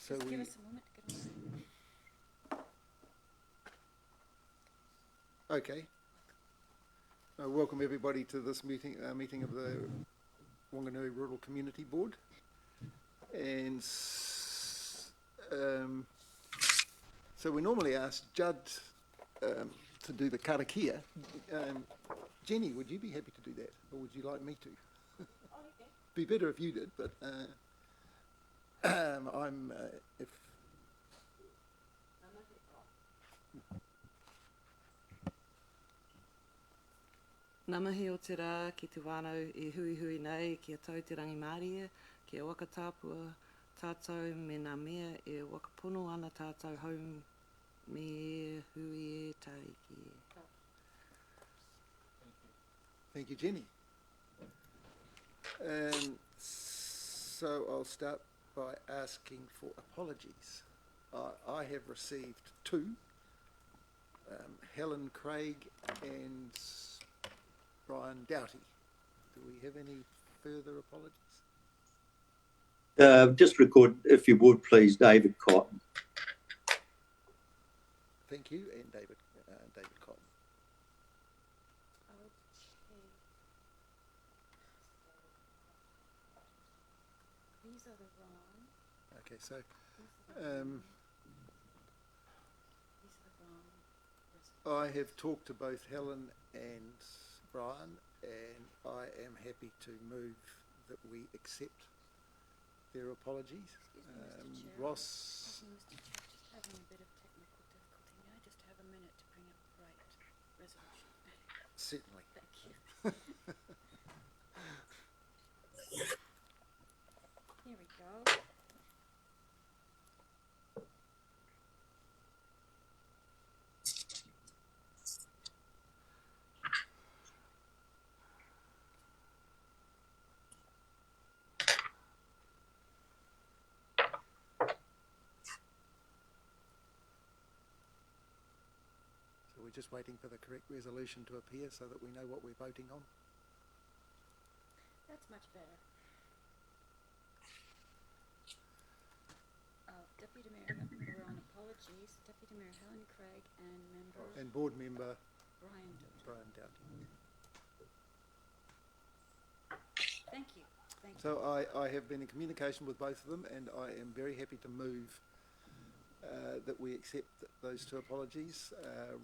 So Just give us a moment to get on. Okay. Welcome everybody to this meeting of the Wanganui Rural Community Board. And so we normally ask Judd to do the karakia. Jenny, would you be happy to do that, or would you like me to? Be better if you did, but I'm if. Ngā mihi o te rā ki te wānau e hui hui nei ki a tau te rangi Māori ki a wakatāpua tātou me ngā mea e wakapono ana tātou hau me e hui e taiki. Thank you, Jenny. So I'll start by asking for apologies. I have received two, Helen Craig and Brian Doughty. Do we have any further apologies? Just record, if you would please, David Cotton. Thank you, and David Cotton. Okay. These are the wrong. Okay, so These are the wrong. I have talked to both Helen and Brian, and I am happy to move that we accept their apologies. Ross. Mr. Chair, just having a bit of technical difficulty. May I just have a minute to bring up the right resolution? Certainly. Thank you. Here we go. So we're just waiting for the correct resolution to appear so that we know what we're voting on. That's much better. Deputy Mayor, we're on apologies. Deputy Mayor Helen Craig and member... And board member Brian Doughty. Thank you. Thank you. So I have been in communication with both of them, and I am very happy to move that we accept those two apologies.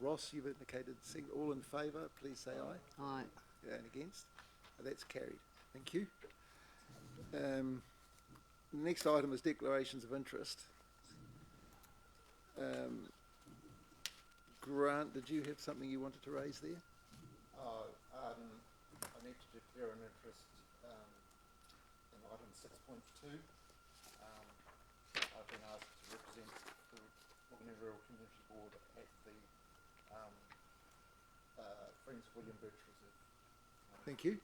Ross, you've indicated all in favour. Please say aye. Aye. And against? That's carried. Thank you. The next item is declarations of interest. Grant, did you have something you wanted to raise there? I need to declare an interest in item 6.2. I've been asked to represent the Wanganui Rural Community Board at the Friends of William Birch Reserve. Thank you.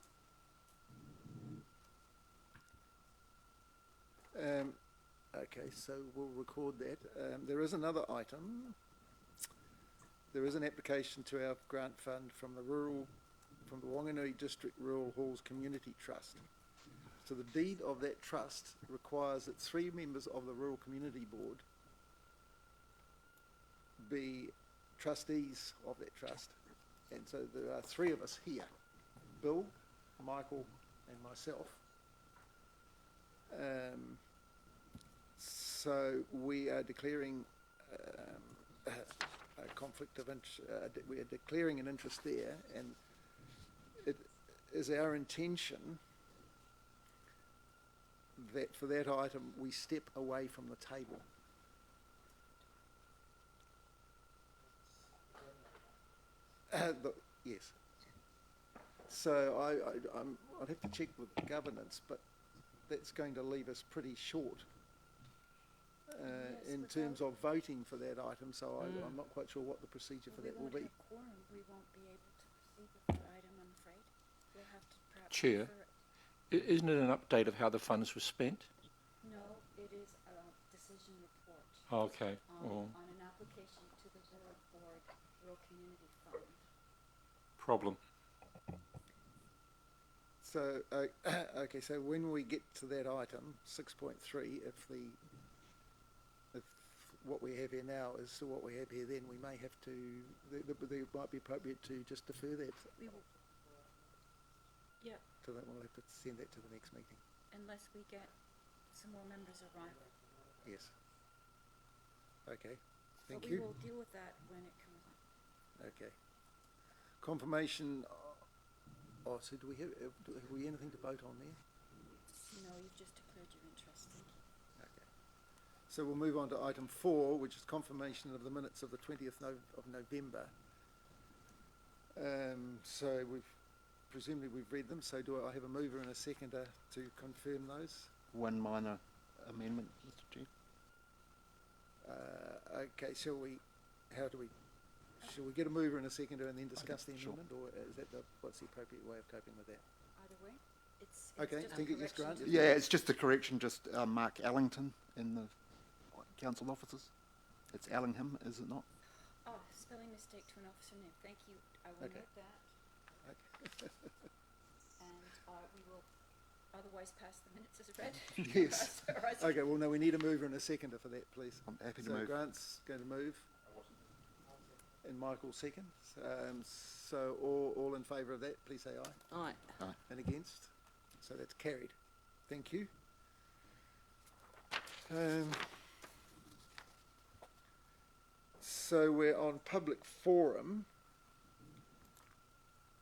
Okay, so we'll record that. There is another item. There is an application to our grant fund from the Wanganui District Rural Halls Community Trust. So the deed of that trust requires that 3 members of the Rural Community Board be trustees of that trust. And so there are 3 of us here, Bill, Michael and myself. So we are declaring a conflict of interest. We are declaring an interest there, and it is our intention that for that item we step away from the table. Yes. So I'd have to check with governance, but that's going to leave us pretty short in terms of voting for that item. So I'm not quite sure what the procedure for that will be. Quorum. We won't be able to proceed with that item, I'm afraid. We'll have to perhaps... Chair, isn't it an update of how the funds were spent? No, it is a decision report. Okay. On an application to the Rural Board, Rural Community Fund. Problem. So, okay, so when we get to that item, 6.3, if the what we have here now is to what we have here then, we may have to, it might be appropriate to just defer that. We will, yeah, So that we'll have to send that to the next meeting. unless we get some more members arrive. Yes. Okay, thank But you. we will deal with that when it comes up. Okay. Confirmation, oh, so do we have anything to vote on there? No, you've just declared your interest. Thank you. Okay. So we'll move on to item 4, which is confirmation of the minutes of the 20th of November. So presumably we've read them, so do I have a mover and a seconder to confirm those? One minor amendment, Mr Chair. Okay, shall we get a mover and a seconder and then discuss the Sure. amendment, or is that what's the appropriate way of coping with that? Either way, it's Okay, just a think it is correction granted. to- Yeah, it's just a correction, just Mark Allington in the council offices. It's Allingham, is it not? Oh, spelling mistake to an officer name. Thank you. I will Okay. note that. Okay. And we will otherwise pass the minutes as read. Yes. Alright. Okay, well, no, we need a mover and a seconder for that, please. I'm happy to So move. Grant's going to move. And Michael seconds. So all in favour of that, please say aye. Aye. And against? So that's carried. Thank you. So we're on public forum.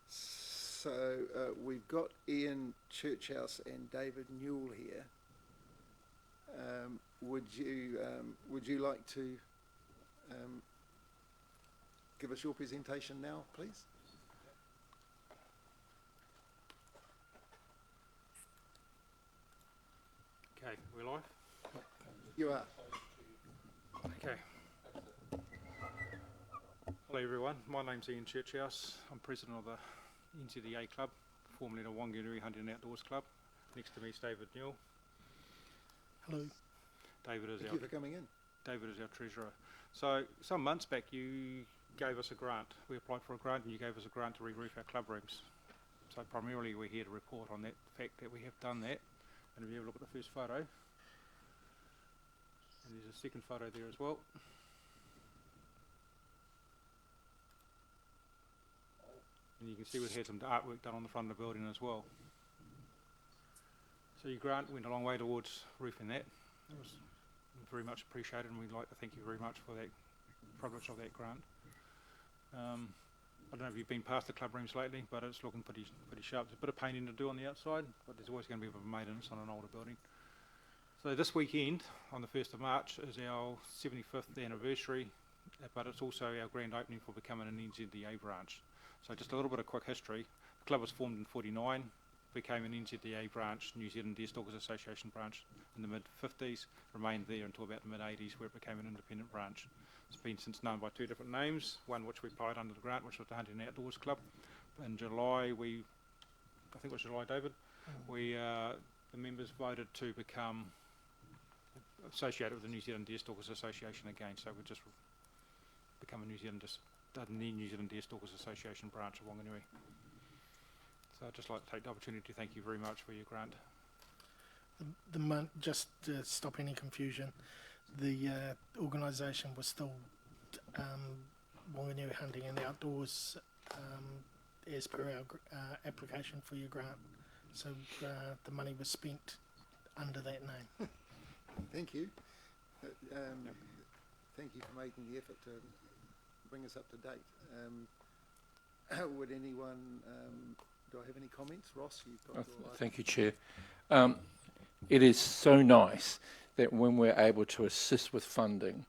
So we've got Ian Churchhouse and David Newell here. Would you like to give us your presentation now, please? Okay, we're live? You are. Okay. Hello everyone, my name's Ian Churchhouse. I'm president of the NZDA Club, formerly the Wanganui Hunting and Outdoors Club. Next to me is David Newell. Hello. David is Thank you for coming in. our treasurer. So some months back you gave us a grant. We applied for a grant and you gave us a grant to re-roof our club rooms. So primarily we're here to report on that fact that we have done that. And if you have a look at the first photo, and there's a second photo there as well. And you can see we've had some artwork done on the front of the building as well. So your grant went a long way towards roofing that. It was very much appreciated, and we'd like to thank you very much for that privilege of that grant. I don't know if you've been past the club rooms lately, but it's looking pretty sharp. There's a bit of painting to do on the outside, but there's always going to be a bit of maintenance on an older building. So this weekend, on the 1st of March, is our 75th anniversary, but it's also our grand opening for becoming an NZDA branch. So just a little bit of quick history. The club was formed in '49, became an NZDA branch, New Zealand Deerstalkers Association branch in the mid-50s, remained there until about the mid-80s where it became an independent branch. It's been since known by two different names, one which we applied under the grant, which was the Hunting and Outdoors Club. In July, I think it was July, David, the members voted to become associated with the New Zealand Deerstalkers Association again, so we just become a New Zealand Deerstalkers Association branch of Wanganui. So I'd just like to take the opportunity to thank you very much for your grant. Just to stop any confusion, the organisation was still Wanganui Hunting and Outdoors as per our application for your grant. So the money was spent under that name. Thank you. Thank you for making the effort to bring us up to date. Would anyone, do I have any comments? Ross, you've got your light. Thank you, Chair. It is so nice that when we're able to assist with funding,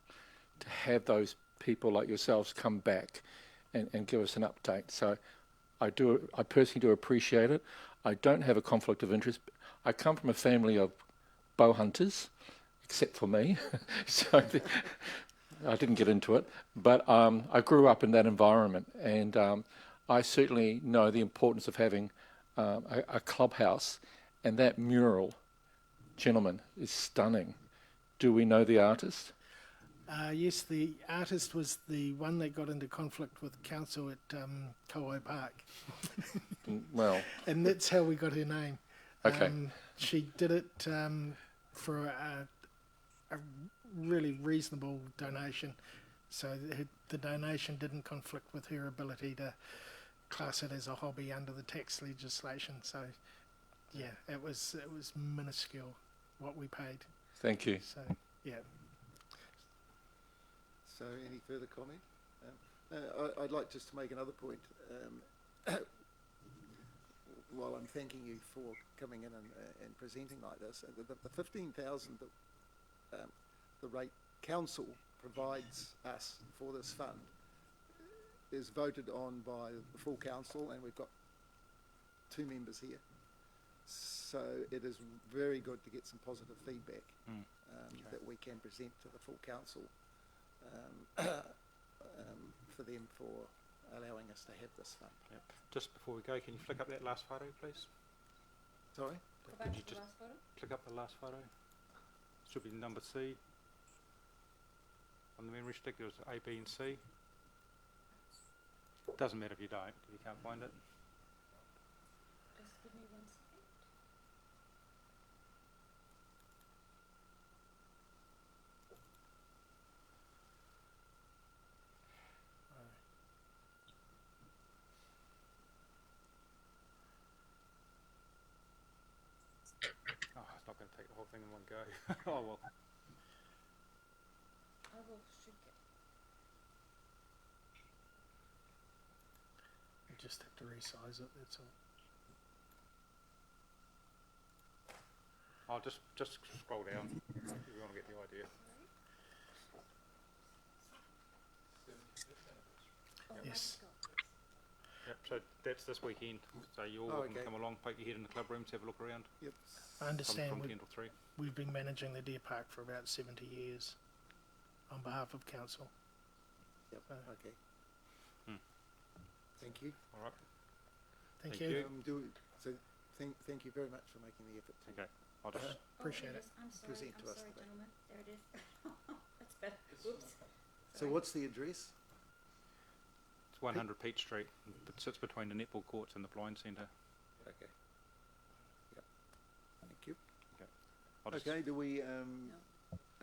to have those people like yourselves come back and give us an update. So I personally do appreciate it. I don't have a conflict of interest. I come from a family of bow hunters, except for me. So I didn't get into it, but I grew up in that environment, and I certainly know the importance of having a clubhouse, and that mural, gentlemen, is stunning. Do we know the artist? Yes, the artist was the one that got into conflict with council at Kowai Park. Well, And that's how we got her name. Okay. She did it for a really reasonable donation. So the donation didn't conflict with her ability to class it as a hobby under the tax legislation. So yeah, it was minuscule what we paid. Thank you. So yeah. So any further comment? I'd like just to make another point. While I'm thanking you for coming in and presenting like this, the 15,000 that the rate council provides us for this fund is voted on by the full council, and we've got 2 members here. So it is very good to get some positive feedback that we can present to the full council for them for allowing us to have this fund. Yep. Just before we go, can you flick up that last photo, please? Sorry? Go back Could you to the just last photo. click up the last photo? Should be number C. On the memory stick, there was A, B, and C. Doesn't matter if you don't, if you can't find it. Just give me 1 second. Oh, it's not going to take the whole thing in one go. Oh well. I will shrink it. You just have to resize it, that's all. I'll just scroll down if you want to get the idea. Yes. Yep, so that's this weekend. So you all can come along, poke your head in the club rooms, have a look around. Yep. I understand From 10 till 3. we've been managing the deer park for about 70 years on behalf of council. Yep. Okay. Hmm. Thank you. All right. Thank Thank you. you. Thank you very much for making the effort to Okay. I'll just Appreciate oh, it. I'm sorry, present to us today. gentlemen. There it is. That's better. Oops. So Sorry. what's the address? It's 100 Peach Street. It sits between the netball courts and the blind centre. Okay. Yep. Thank you. I'll just Okay, do we, No.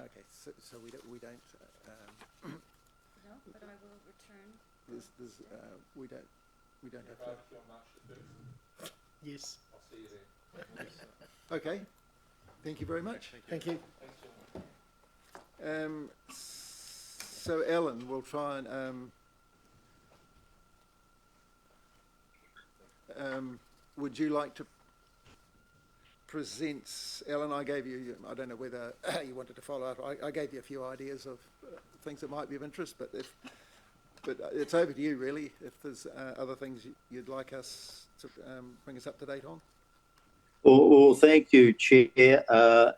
okay, so we don't, No, but I will return. we don't have to. Yes. Okay, thank you very much. Thank you. So Ellen, we'll try and, would you like to present, Ellen, I gave you, I don't know whether you wanted to follow up, I gave you a few ideas of things that might be of interest, but it's over to you really, if there's other things you'd like us to bring us up to date on. Well, thank you, Chair,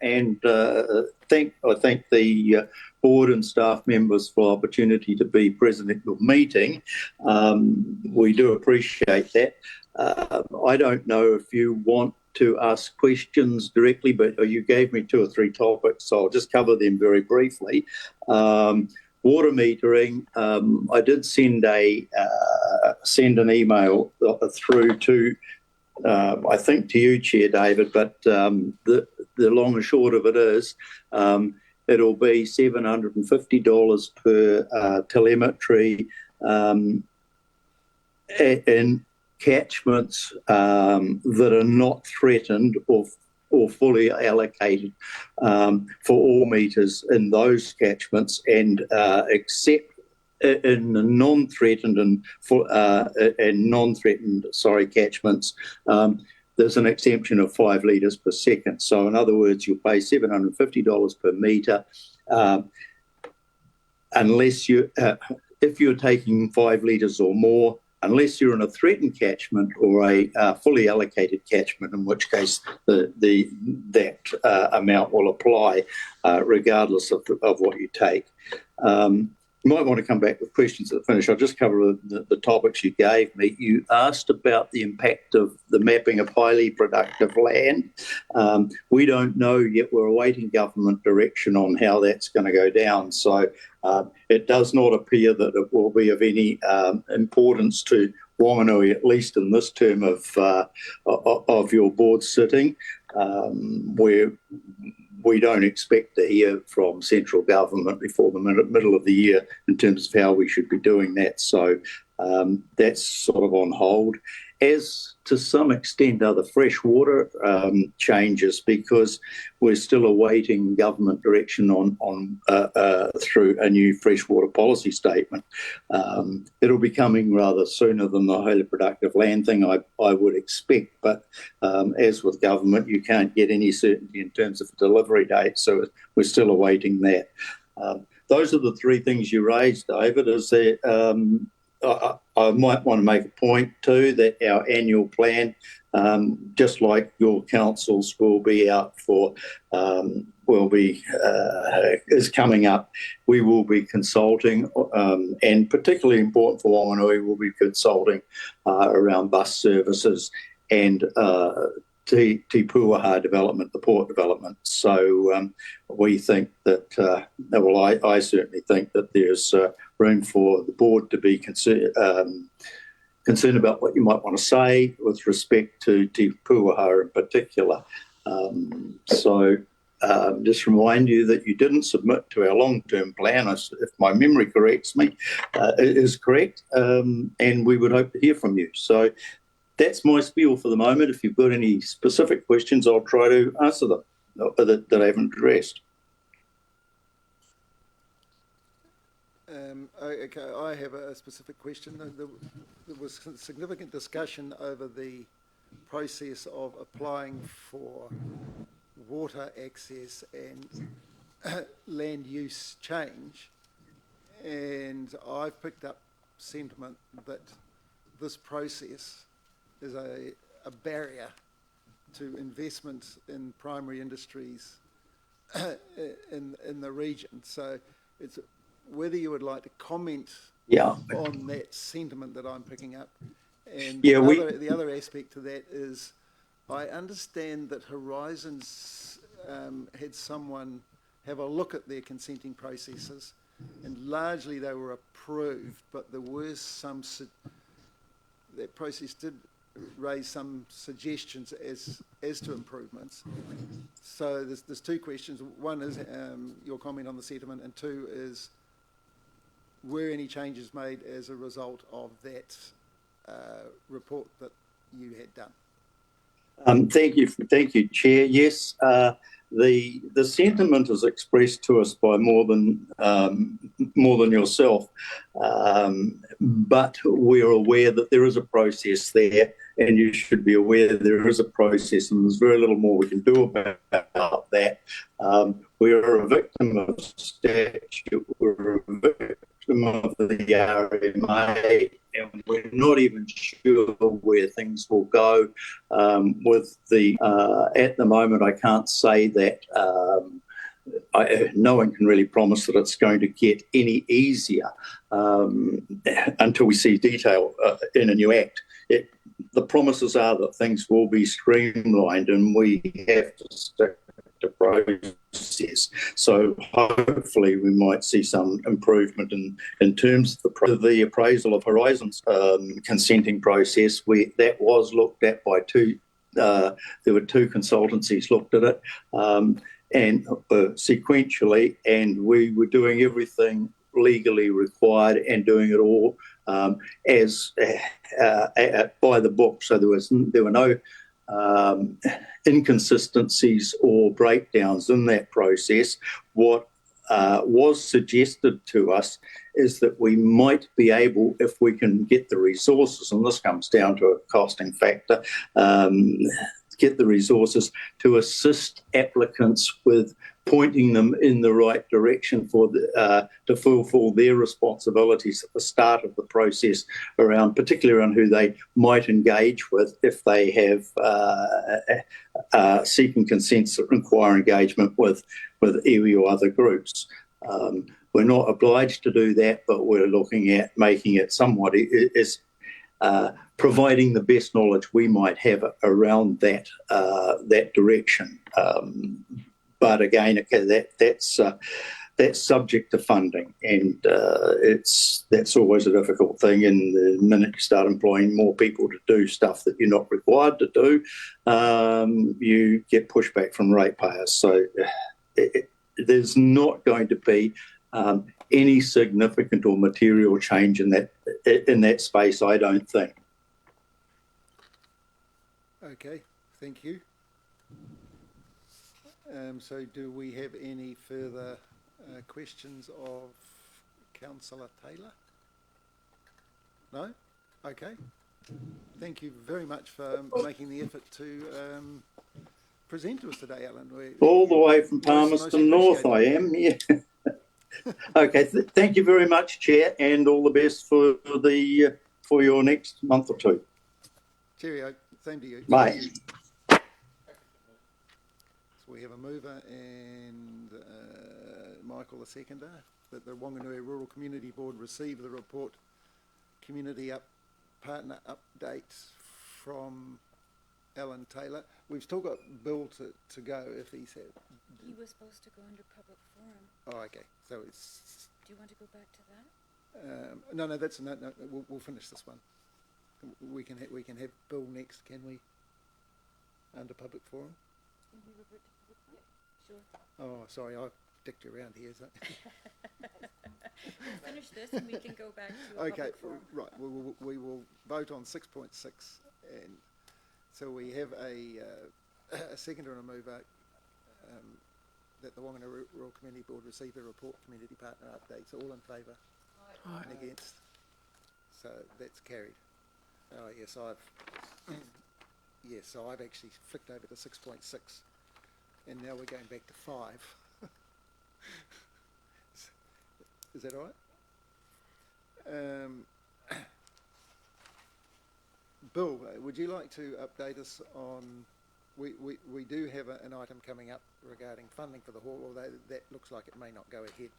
and I thank the board and staff members for the opportunity to be present at your meeting. We do appreciate that. I don't know if you want to ask questions directly, but you gave me 2 or 3 topics, so I'll just cover them very briefly. Water metering, I did send an email through to I think to you, Chair David, but the long and short of it is it'll be $750 per telemetry in catchments that are not threatened or fully allocated for all meters in those catchments, and except in the non-threatened catchments, there's an exemption of 5 litres per second. So in other words, you'll pay $750 per metre unless if you're taking 5 litres or more, unless you're in a threatened catchment or a fully allocated catchment, in which case that amount will apply regardless of what you take. You might want to come back with questions at the finish. I'll just cover the topics you gave me. You asked about the impact of the mapping of highly productive land. We don't know yet. We're awaiting government direction on how that's going to go down. So it does not appear that it will be of any importance to Whanganui, at least in this term of your board sitting. we don't expect to hear from central government before the middle of the year in terms of how we should be doing that. So that's sort of on hold. As to some extent are the freshwater changes, because we're still awaiting government direction on through a new freshwater policy statement. It'll be coming rather sooner than the highly productive land thing, I would expect, but as with government, you can't get any certainty in terms of delivery date, so we're still awaiting that. Those are the three things you raised, David. Is there, I might want to make a point too that our annual plan, just like your councils will be out for, is coming up. We will be consulting, and particularly important for Whanganui, we'll be consulting around bus services and Te Puaha development, the port development. So we think that, I certainly think that there's room for the board to be concerned about what you might want to say with respect to Te Puaha in particular. Just remind you that you didn't submit to our long-term plan, if my memory corrects me, is correct, and we would hope to hear from you. So that's my spiel for the moment. If you've got any specific questions, I'll try to answer them that I haven't addressed. Okay, I have a specific question. There was significant discussion over the process of applying for water access and land use change, and I've picked up sentiment that this process is a barrier to investment in primary industries in the region. So it's whether you would like to comment on that sentiment that I'm picking up. And the other aspect to that is I understand that Horizons had someone have a look at their consenting processes, and largely they were approved, but there were some, that process did raise some suggestions as to improvements. So there's two questions. One is your comment on the sentiment, and two is, were any changes made as a result of that report that you had done? Thank you, Chair. Yes, the sentiment is expressed to us by more than yourself, but we're aware that there is a process there, and you should be aware there is a process, and there's very little more we can do about that. We are a victim of statute. We're a victim of the RMA, and we're not even sure where things will go. With the at the moment, I can't say that. No one can really promise that it's going to get any easier until we see detail in a new act. The promises are that things will be streamlined, and we have to stick to process. So hopefully we might see some improvement in terms of the appraisal of Horizons consenting process. That was looked at by two. There were two consultancies looked at it, and sequentially, and we were doing everything legally required and doing it all as by the book. So there were no inconsistencies or breakdowns in that process. What was suggested to us is that we might be able, if we can get the resources, and this comes down to a costing factor, get the resources to assist applicants with pointing them in the right direction for to fulfil their responsibilities at the start of the process, particularly around who they might engage with if they have seeking consents that require engagement with iwi or other groups. We're not obliged to do that, but we're looking at making it somewhat providing the best knowledge we might have around that direction. But again, that's subject to funding, and that's always a difficult thing. And the minute you start employing more people to do stuff that you're not required to do, you get pushback from ratepayers. So there's not going to be any significant or material change in that space, I don't think. Okay, thank you. So do we have any further questions of Councillor Taylor? No? Okay. Thank you very much for making the effort to present to us today, Alan. All the way from most Palmerston North, I am, yeah. Okay, thank you very much, Chair, and all the best for your next month or two. Cheerio. Same to you. Bye. So we have a mover and Michael, the seconder, that the Wanganui Rural Community Board receive the report Community Partner Update from Alan Taylor. We've still got Bill to go if he's had. He was supposed to go under public forum. Oh, okay. So it's. Do you want to go back to that? No. That's no. We'll finish this one. We can have Bill next, can we? Under public forum. Can we revert to public forum? Sure. Oh, sorry, I've dicked you around here. So. We'll finish this and we can go back to a Okay, public forum. right. We will vote on 6.6, and so we have a seconder and a mover that the Wanganui Rural Community Board receive the report Community Partner Updates. All in favour? Aye. And against? So that's carried. Oh yes, so I've actually flicked over to 6.6, and now we're going back to 5. Is that all right? Bill, would you like to update us on, we do have an item coming up regarding funding for the hall, although that looks like it may not go ahead.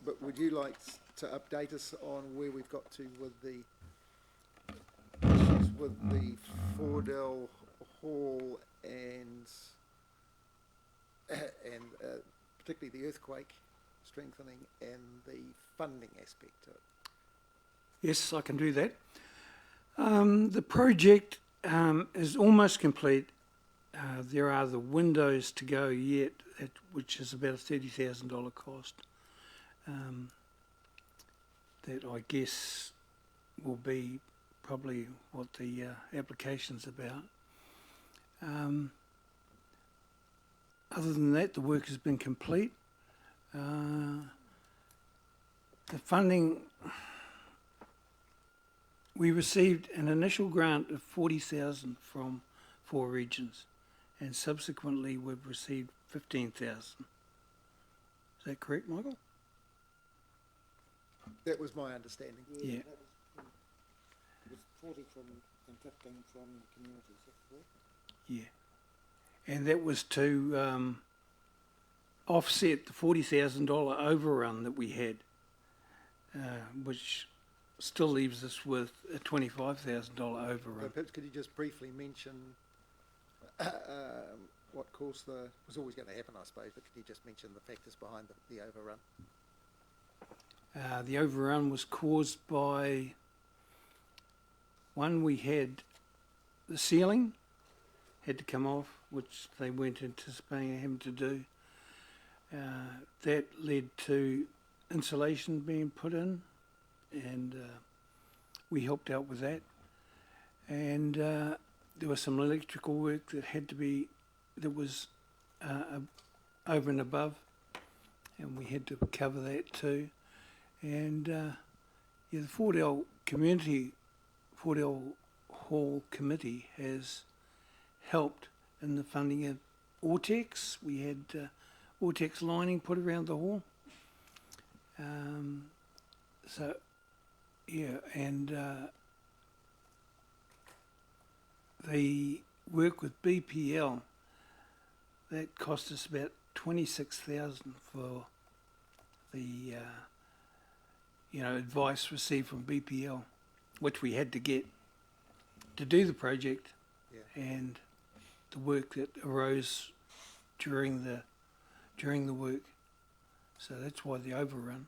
But would you like to update us on where we've got to with the issues with the Fordell Hall and particularly the earthquake strengthening and the funding aspect to it? Yes, I can do that. The project is almost complete. There are the windows to go yet, which is about a $30,000 cost. That I guess will be probably what the application's about. Other than that, the work has been complete. The funding, we received an initial grant of $40,000 from 4 regions, and subsequently we've received $15,000. Is that correct, Michael? That was my understanding. Yeah. It was 40 and 15 from the community, is that correct? Yeah. And that was to offset the $40,000 overrun that we had, which still leaves us with a $25,000 overrun. So perhaps could you just briefly mention what caused was always going to happen, I suppose, but could you just mention the factors behind the overrun? The overrun was caused by, one, we had the ceiling had to come off, which they weren't anticipating having to do. That led to insulation being put in, and we helped out with that. And there was some electrical work that was over and above, and we had to cover that too. And the Fordell Hall Committee has helped in the funding of Ortex. We had Ortex lining put around the hall. So, yeah, and the work with BPL, that cost us about $26,000 for the advice received from BPL, which we had to get to do the project, Yeah. and the work that arose during the work. So that's why the overrun.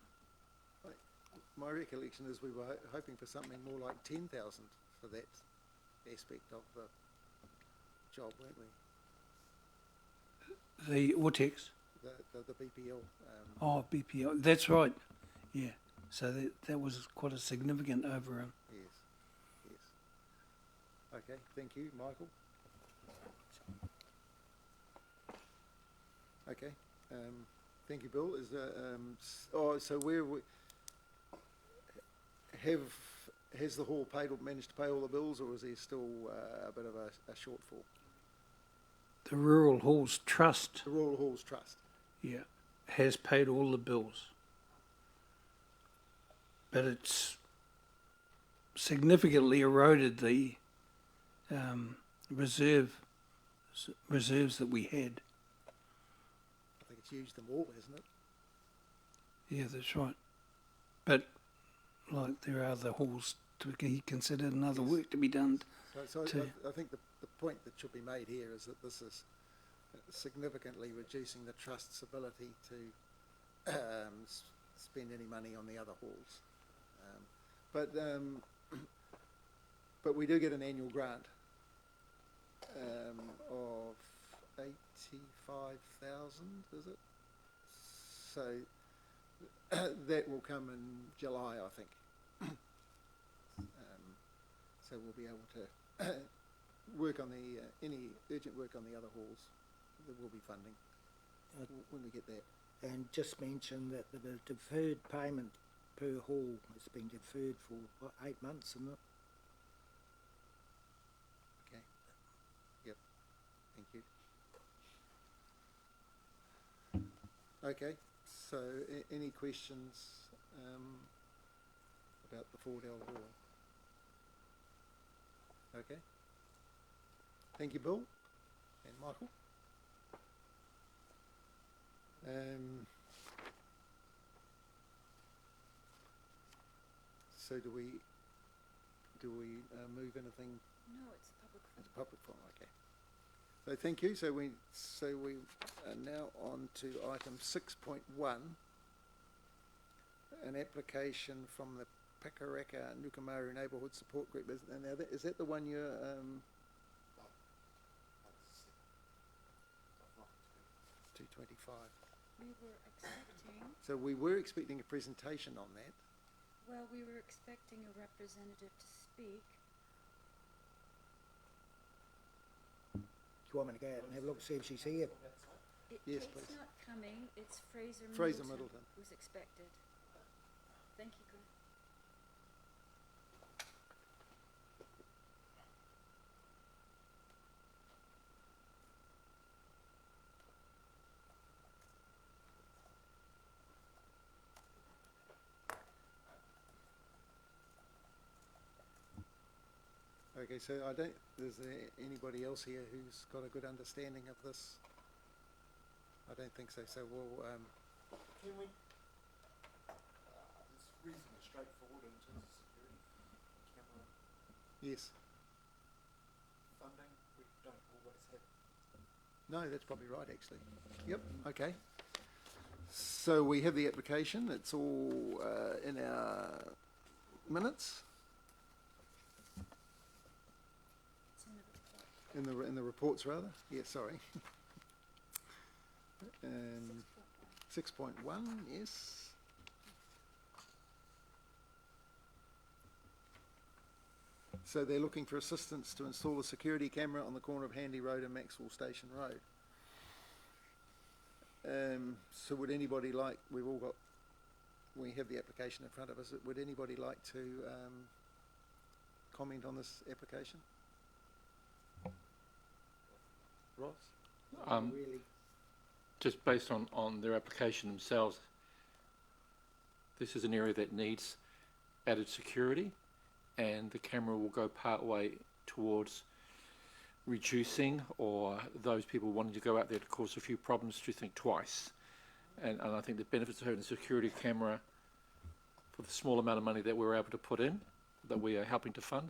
My recollection is we were hoping for something more like 10,000 for that aspect of the job, weren't we? The Ortex. the BPL. Oh, BPO, that's right. Yeah, so that was quite a significant overrun. Yes, yes. Okay, thank you, Michael. Okay, thank you, Bill. Is so has the hall managed to pay all the bills, or is there still a bit of a shortfall? The Rural Halls Trust, The Rural Halls Trust. yeah, has paid all the bills, but it's significantly eroded the reserves that we had. I think it's used them all, hasn't it? Yeah, that's right. But like there are other halls to be considered and other work to be done. So I think the point that should be made here is that this is significantly reducing the trust's ability to spend any money on the other halls. But we do get an annual grant of 85,000, is it? So that will come in July, I think. So we'll be able to work on any urgent work on the other halls. There will be funding when we get that. And just mention that the deferred payment per hall has been deferred for, what, 8 months, isn't it? Okay. Yep. Thank you. Okay. So, any questions about the $4 hall? Okay. Thank you, Bill and Michael. So do we move anything? No, it's a public forum. It's a public forum, okay. So thank you. So we are now on to item 6.1, an application from the Pakaraka Nukamaru Neighbourhood Support Group. Is that the one you're? 225. We were expecting, So we were expecting a presentation on that. well, we were expecting a representative to speak. Do you want me to go out and have a look, see if she's here? Yes, Kate's please. not coming, it's Fraser Middleton. who's expected. Thank you, Grant. Okay, so is there anybody else here who's got a good understanding of this? I don't think so. So we'll, Can we? It's reasonably straightforward in terms of security. Camera yes. funding, we don't always have. No, that's probably right, actually. Yep, okay. So we have the application. It's all in our minutes. It's in the report. In the reports, rather. Yeah, sorry. 6.1, yes. So they're looking for assistance to install a security camera on the corner of Handy Road and Maxwell Station Road. So would anybody like, we have the application in front of us, would anybody like to comment on this application? Ross? Really? Just based on their application themselves, this is an area that needs added security, and the camera will go part way towards reducing, or those people wanting to go out there to cause a few problems to think twice. And I think the benefits of having a security camera for the small amount of money that we're able to put in, that we are helping to fund,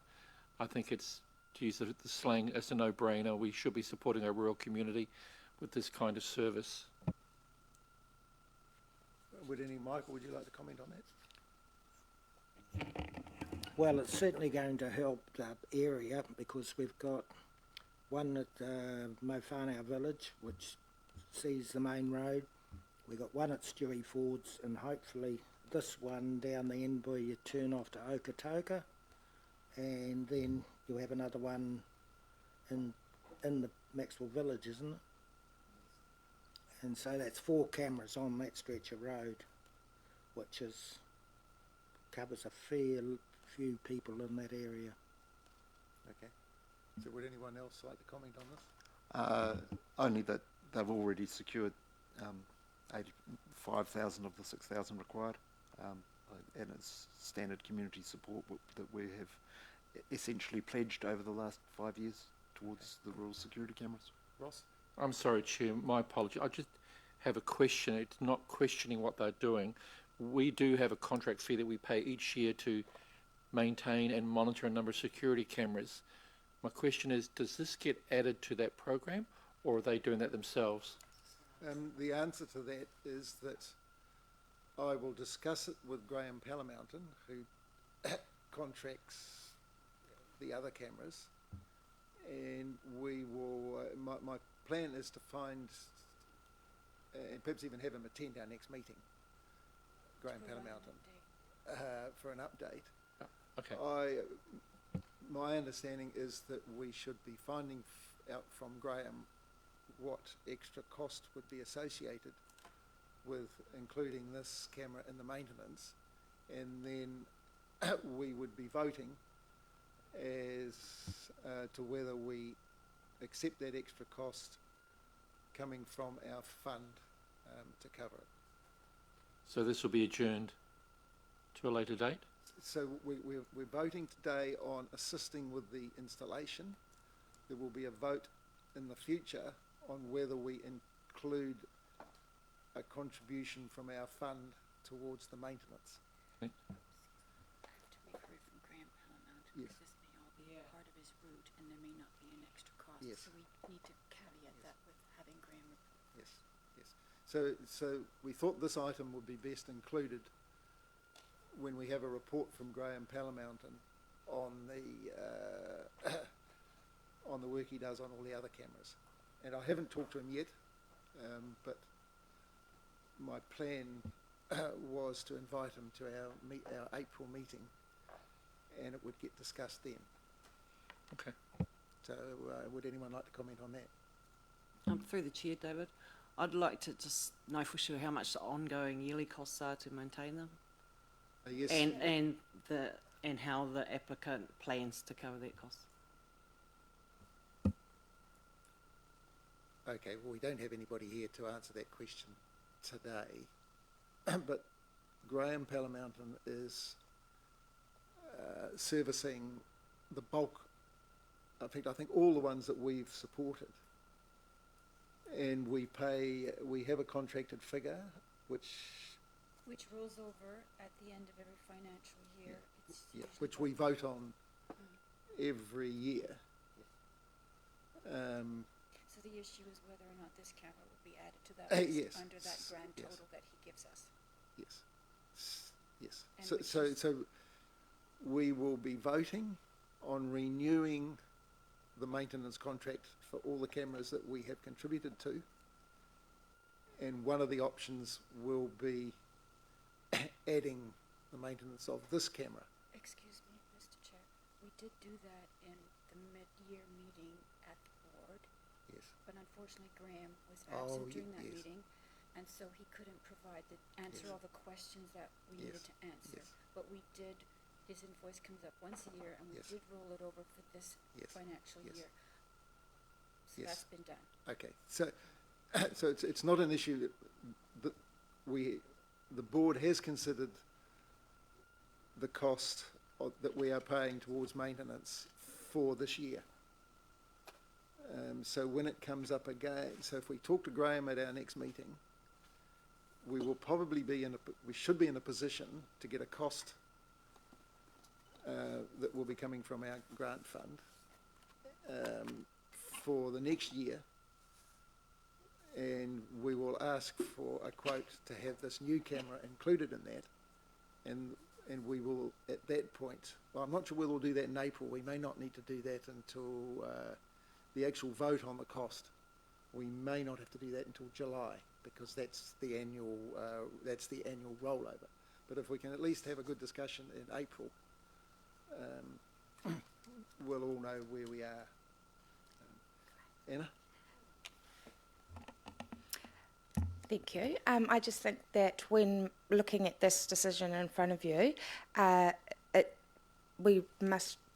I think it's, to use the slang, it's a no-brainer. We should be supporting our rural community with this kind of service. Michael, would you like to comment on that? Well, it's certainly going to help the area because we've got one at Mofana Village, which sees the main road, We got one at Stewie Ford's, and hopefully this one down the end where you turn off to Okatoka, and then you'll have another one in the Maxwell Village, isn't it? And so that's 4 cameras on that stretch of road, which covers a fair few people in that area. Okay. So would anyone else like to comment on this? Only that they've already secured 85,000 of the 6,000 required, and it's standard community support that we have essentially pledged over the last 5 years towards the rural security cameras. Ross? I'm sorry, Chair, my apology. I just have a question. It's not questioning what they're doing. We do have a contract fee that we pay each year to maintain and monitor a number of security cameras. My question is, does this get added to that program, or are they doing that themselves? The answer to that is that I will discuss it with Graham Palamountain, who contracts the other cameras, and we will, my plan is to find, and perhaps even have him attend our next meeting, Graham Palamountain, for an update. Okay. My understanding is that we should be finding out from Graham what extra cost would be associated with including this camera in the maintenance, and then we would be voting as to whether we accept that extra cost coming from our fund to cover it. So this will be adjourned to a later date? So we're voting today on assisting with the installation. There will be a vote in the future on whether we include a contribution from our fund towards the maintenance. Okay. I have to make route from Graham Palamountain, Yes. because this may all be part of his route, and there may not be an extra cost. Yes. So we need to caveat that with having Graham report. Yes, yes. So we thought this item would be best included when we have a report from Graham Palamountain on the on the work he does on all the other cameras. And I haven't talked to him yet, but my plan was to invite him to our April meeting, and it would get discussed then. Okay. So would anyone like to comment on that? Through the chair, David, I'd like to just know for sure how much the ongoing yearly costs are to maintain them, Yes. and how the applicant plans to cover that cost. Okay, well, we don't have anybody here to answer that question today, but Graham Palamountain is servicing the bulk, I think all the ones that we've supported. And we have a contracted figure, which rolls over at the end of every financial year. It's usually which we vote on every year. So the issue is whether or not this camera would be added to that list Yes. under that grand Yes. total that he gives us. Yes, yes. And So, which so, is- so we will be voting on renewing the maintenance contract for all the cameras that we have contributed to. And one of the options will be adding the maintenance of this camera. Excuse me, Mr. Chair, we did do that in the mid-year meeting at the board, Yes. but unfortunately Graham was Oh, absent during that yes. meeting, and so he couldn't answer Yes. all the questions that we needed Yes. to answer. Yes. But we did, his invoice comes up once a year, and we Yes. did roll it over for this Yes. financial Yes. year. So Yes. that's been done. Okay, so it's not an issue that the board has considered the cost that we are paying towards maintenance for this year. So when it comes up again, so if we talk to Graham at our next meeting, we will probably we should be in a position to get a cost that will be coming from our grant fund for the next year, and we will ask for a quote to have this new camera included in that, and we will at that point, well, I'm not sure whether we'll do that in April. We may not need to do that until the actual vote on the cost. We may not have to do that until July, because that's the annual rollover. But if we can at least have a good discussion in April, we'll all know where we are. Anna? Thank you. I just think that when looking at this decision in front of you,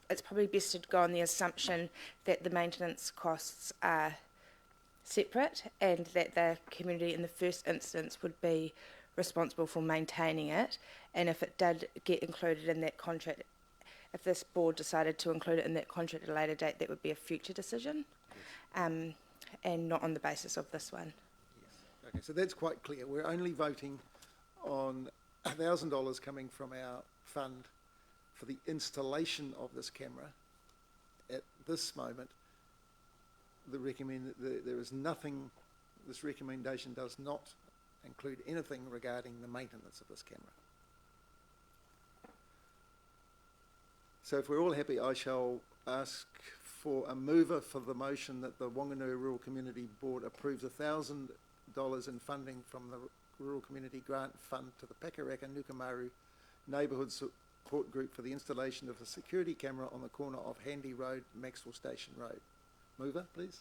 it's probably best to go on the assumption that the maintenance costs are separate and that the community in the first instance would be responsible for maintaining it, and if it did get included in that contract, if this board decided to include it in that contract at a later date, that would be a future decision, and not on the basis of this one. Yes. Okay, so that's quite clear. We're only voting on $1,000 coming from our fund for the installation of this camera. At this moment, there is nothing, this recommendation does not include anything regarding the maintenance of this camera. So if we're all happy, I shall ask for a mover for the motion that the Wanganui Rural Community Board approves $1,000 in funding from the Rural Community Grant Fund to the Pakaraka Nukamaru Neighbourhood Support Group for the installation of a security camera on the corner of Handy Road, Maxwell Station Road. Mover, please.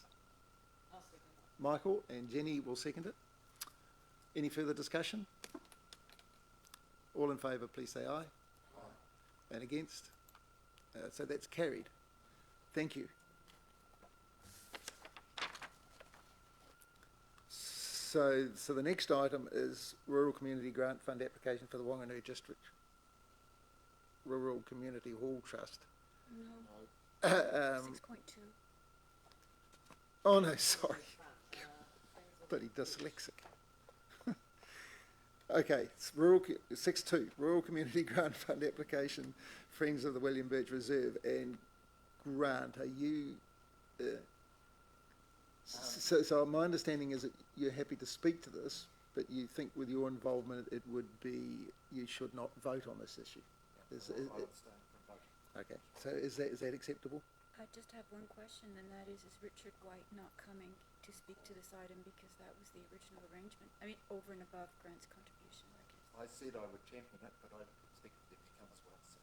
I'll second that. Michael and Jenny will second it. Any further discussion? All in favour, please say aye. Aye. And against? So that's carried. Thank you. So the next item is Rural Community Grant Fund application for the Wanganui District Rural Community Hall Trust. No. 6.2. Oh no, sorry. Bloody dyslexic. Okay, it's 6.2, Rural Community Grant Fund application, Friends of the William Birch Reserve. And Grant, are you... So my understanding is that you're happy to speak to this, but you think with your involvement it would be, you should not vote on this issue. Okay, so is that acceptable? I just have one question, and that is Richard White not coming to speak to this item because that was the original arrangement? I mean, over and above Grant's contribution, I guess. I said I would champion it, but I didn't expect it to come as well. So.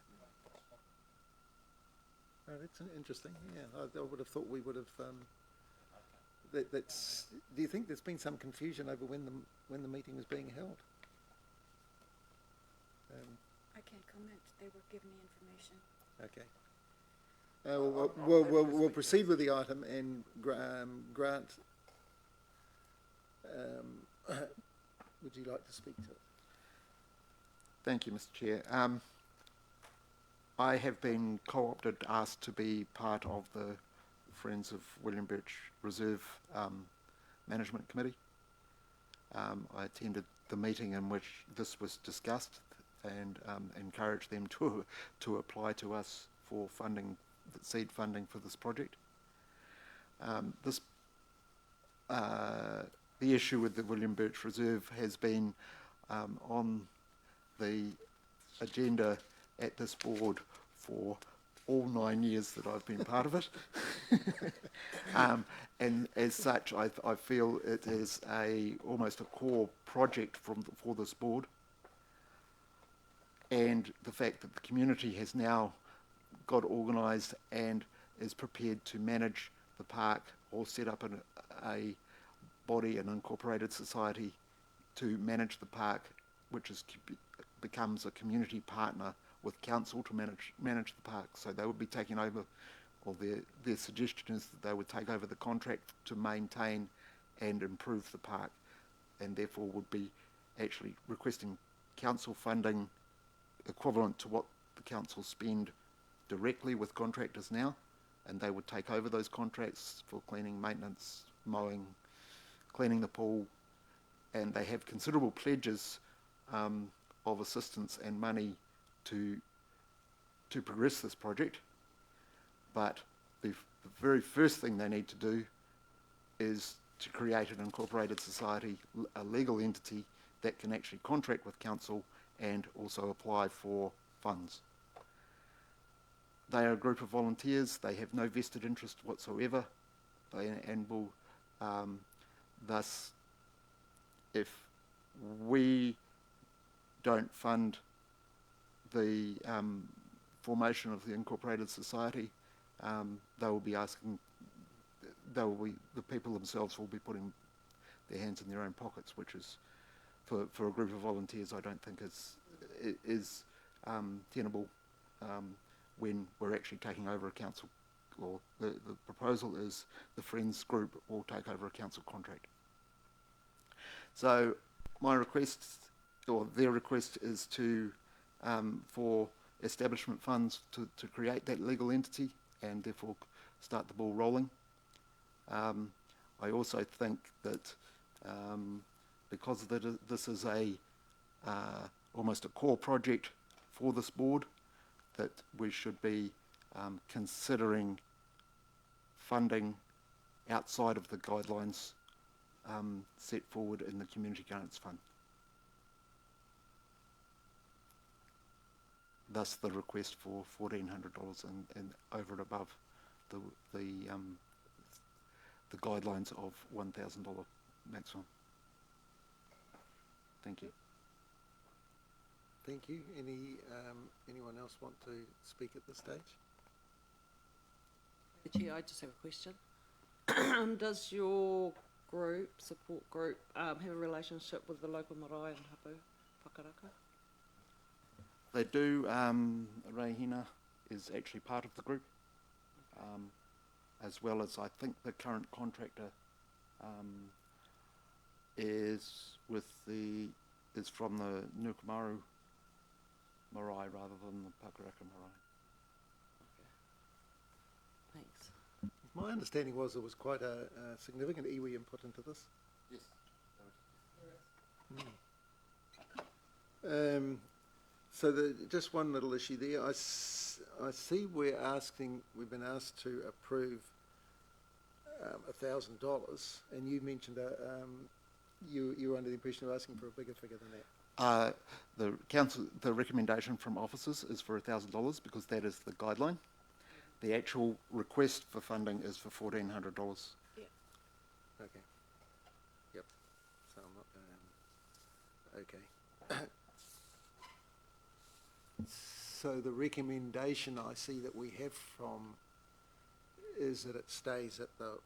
Oh, that's interesting. Yeah, I would have thought we would have. Do you think there's been some confusion over when the meeting was being held? I can't comment. They were giving me information. Okay. We'll proceed with the item, and Grant, would you like to speak to it? Thank you, Mr. Chair. I have been co-opted, asked to be part of the Friends of William Birch Reserve Management Committee. I attended the meeting in which this was discussed and encouraged them to apply to us for funding, seed funding for this project. The issue with the William Birch Reserve has been on the agenda at this board for all 9 years that I've been part of it. And as such, I feel it is almost a core project for this board. And the fact that the community has now got organised and is prepared to manage the park or set up a body, an incorporated society to manage the park, which becomes a community partner with council to manage the park. So they would be taking over, or their suggestion is that they would take over the contract to maintain and improve the park, and therefore would be actually requesting council funding equivalent to what the council spend directly with contractors now, and they would take over those contracts for cleaning, maintenance, mowing, cleaning the pool, and they have considerable pledges of assistance and money to progress this project. But the very first thing they need to do is to create an incorporated society, a legal entity that can actually contract with council and also apply for funds. They are a group of volunteers. They have no vested interest whatsoever, and will thus if we don't fund the formation of the incorporated society, they will be asking, the people themselves will be putting their hands in their own pockets, which is, for a group of volunteers, I don't think is tenable when we're actually taking over a council, or the proposal is the Friends group will take over a council contract. So my request, or their request, is to for establishment funds to create that legal entity and therefore start the ball rolling. I also think that because this is almost a core project for this board, that we should be considering funding outside of the guidelines set forward in the Community Grants Fund. Thus the request for $1,400 and over and above the guidelines of $1,000 maximum. Thank you. Thank you. Anyone else want to speak at this stage? Chair, I just have a question. Does your support group, have a relationship with the local marae and hapu whakaraka? They do. Reihina is actually part of the group, as well as I think the current contractor is from the Nukumaru marae rather than the Pakaraka marae. Thanks. My understanding was there was quite a significant iwi input into this. Yes. So just one little issue there. I see we've been asked to approve $1,000, and you mentioned you were under the impression of asking for a bigger figure than that. The recommendation from officers is for $1,000 because that is the guideline. The actual request for funding is for $1,400. Yeah. Okay. Yep. So I'm not. Okay. So the recommendation I see that we have from is that it stays at the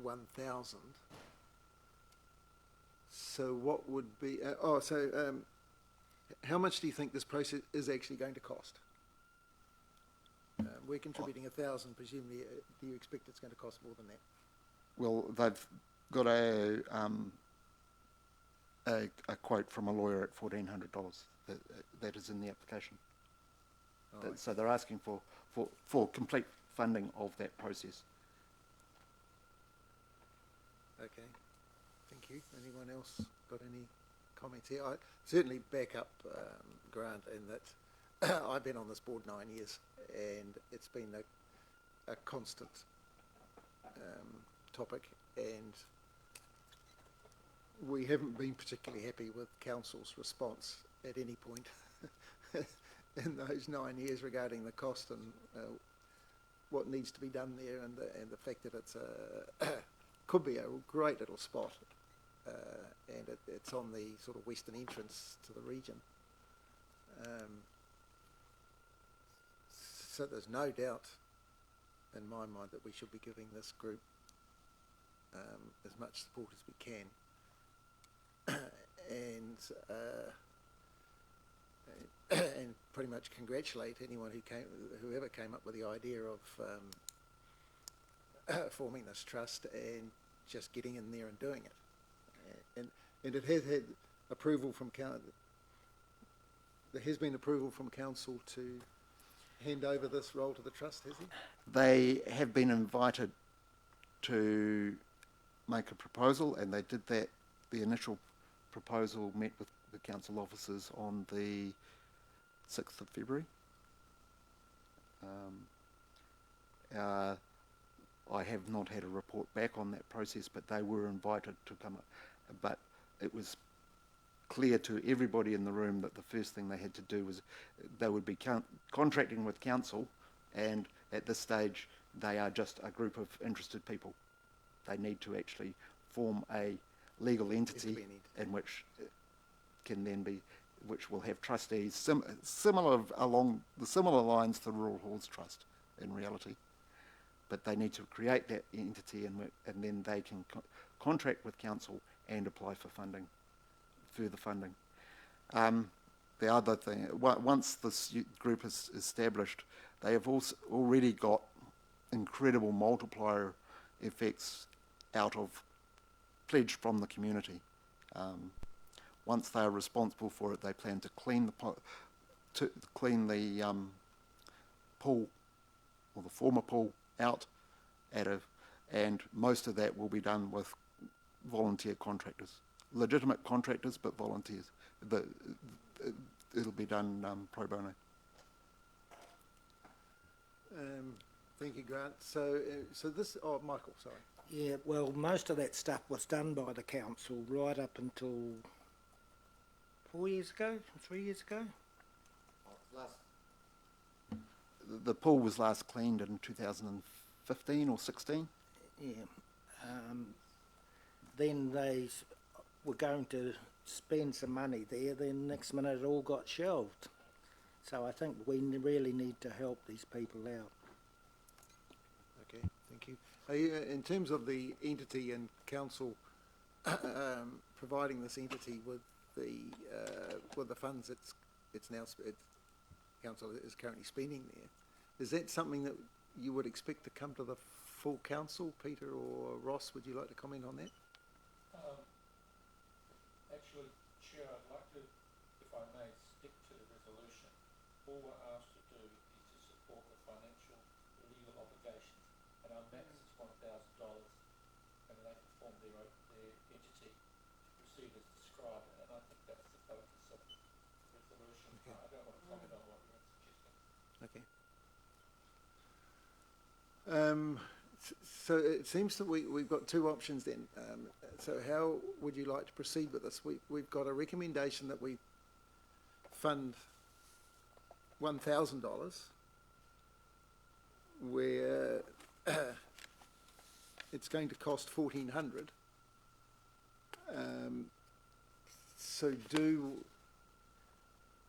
1,000. So what would be? How much do you think this process is actually going to cost? We're contributing 1,000. Presumably, do you expect it's going to cost more than that? Well, they've got a quote from a lawyer at $1,400. That is in the application. Right. So they're asking for complete funding of that process. Okay. Thank you. Anyone else got any comments here? I certainly back up Grant in that I've been on this board 9 years, and it's been a constant topic, and we haven't been particularly happy with council's response at any point in those 9 years regarding the cost and what needs to be done there, and the fact that it's could be a great little spot, and it's on the sort of western entrance to the region. So there's no doubt in my mind that we should be giving this group as much support as we can, and pretty much congratulate anyone whoever came up with the idea of forming this trust and just getting in there and doing it. And it has had approval from there has been approval from council to hand over this role to the trust, has he? They have been invited to make a proposal, and they did that. The initial proposal met with the council officers on the 6th of February. I have not had a report back on that process, but they were invited to come up. But it was clear to everybody in the room that the first thing they had to do was they would be contracting with council, and at this stage they are just a group of interested people. They need to actually form a legal Has to entity be an entity. in which it can then be, which will have trustees similar along the similar lines to the Rural Halls Trust in reality. But they need to create that entity and then they can contract with council and apply for funding, further funding. The other thing, once this group is established, they have also already got incredible multiplier effects out of pledge from the community. Once they are responsible for it, they plan to clean the pool, or the former pool, out and most of that will be done with volunteer contractors, legitimate contractors, but volunteers. It'll be done pro bono. Thank you, Grant. So this. Oh, Michael, sorry. Yeah, well, most of that stuff was done by the council right up until 4 years ago, 3 years ago. The pool was last cleaned in 2015 or 16. Yeah. Then they were going to spend some money there, then next minute it all got shelved. So I think we really need to help these people out. Okay, thank you. In terms of the entity and council providing this entity with the funds council is currently spending there, is that something that you would expect to come to the full council? Peter or Ross, would you like to comment on that? Actually, Chair, I'd like to, if I may, stick to the resolution. All we're asked to do is to support the financial legal obligations, and our max is $1,000, and they can form their entity to proceed as described, and I think that's the focus of the resolution. Okay. I don't want to comment on what you're suggesting. Okay. So it seems that we've got two options then. So how would you like to proceed with this? We've got a recommendation that we fund $1,000 where it's going to cost $1,400. So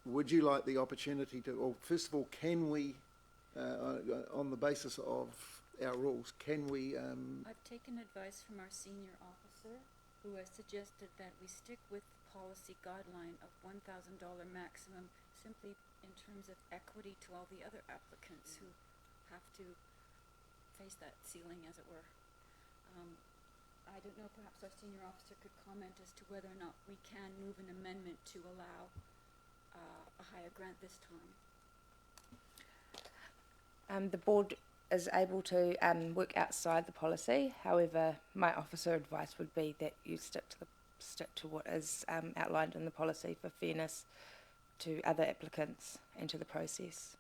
would you like the opportunity to, or first of all, can we, on the basis of our rules, can we... I've taken advice from our senior officer, who has suggested that we stick with the policy guideline of $1,000 maximum, simply in terms of equity to all the other applicants who have to face that ceiling, as it were. I don't know, perhaps our senior officer could comment as to whether or not we can move an amendment to allow a higher grant this time. The board is able to work outside the policy. However, my officer advice would be that you stick to what is outlined in the policy for fairness to other applicants and to the process.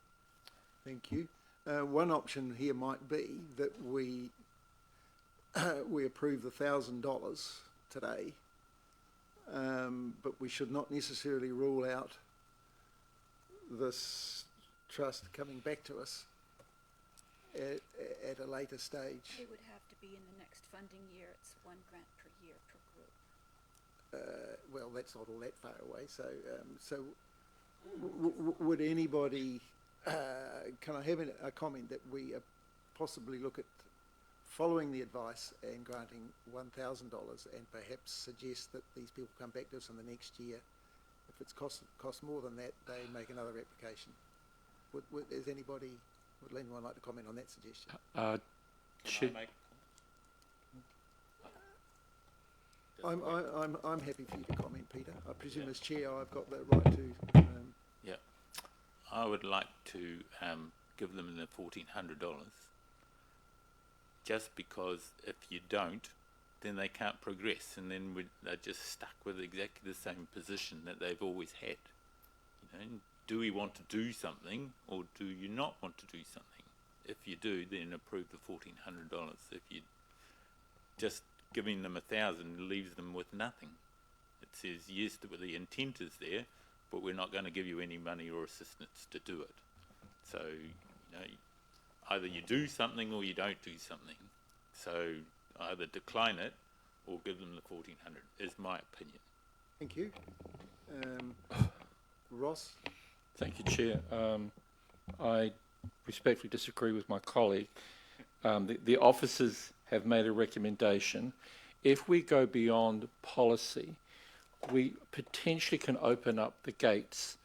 Thank you. One option here might be that we approve the $1,000 today, but we should not necessarily rule out this trust coming back to us at a later stage. It would have to be in the next funding year. It's one grant per year per group. Well, that's not all that far away. So, would anybody? Can I have a comment that we possibly look at following the advice and granting $1,000, and perhaps suggest that these people come back to us in the next year. If it's cost more than that, they make another application. Would anyone like to comment on that suggestion? I'm happy for you to comment, Peter. I presume as chair I've got the right to. Yeah, I would like to give them the $1,400, just because if you don't, then they can't progress, and then they're just stuck with exactly the same position that they've always had. You know, do we want to do something, or do you not want to do something? If you do, then approve the $1,400. If you just giving them $1,000 leaves them with nothing. It says yes, the intent is there, but we're not going to give you any money or assistance to do it. So, you know, either you do something or you don't do something. So either decline it or give them the 1,400. Is my opinion. Thank you. Ross? Thank you, Chair. I respectfully disagree with my colleague. The officers have made a recommendation. If we go beyond policy, we potentially can open up the gates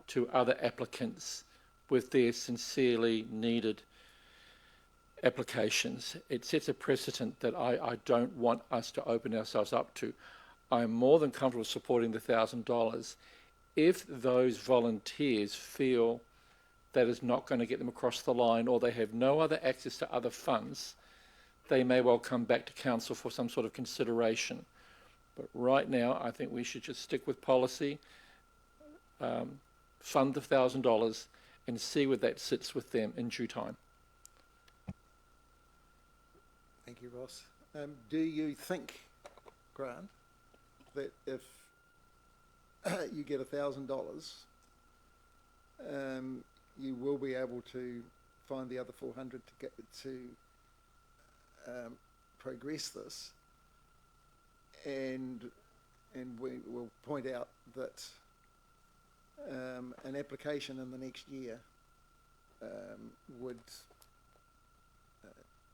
to other applicants with their sincerely needed applications. It sets a precedent that I don't want us to open ourselves up to. I'm more than comfortable supporting the $1,000 if those volunteers feel that is not going to get them across the line, or they have no other access to other funds. They may well come back to council for some sort of consideration. But right now, I think we should just stick with policy, fund the $1,000, and see where that sits with them in due time. Thank you, Ross. Do you think, Grant, that if you get $1,000, you will be able to find the other 400 to get to progress this, and we will point out that an application in the next year would,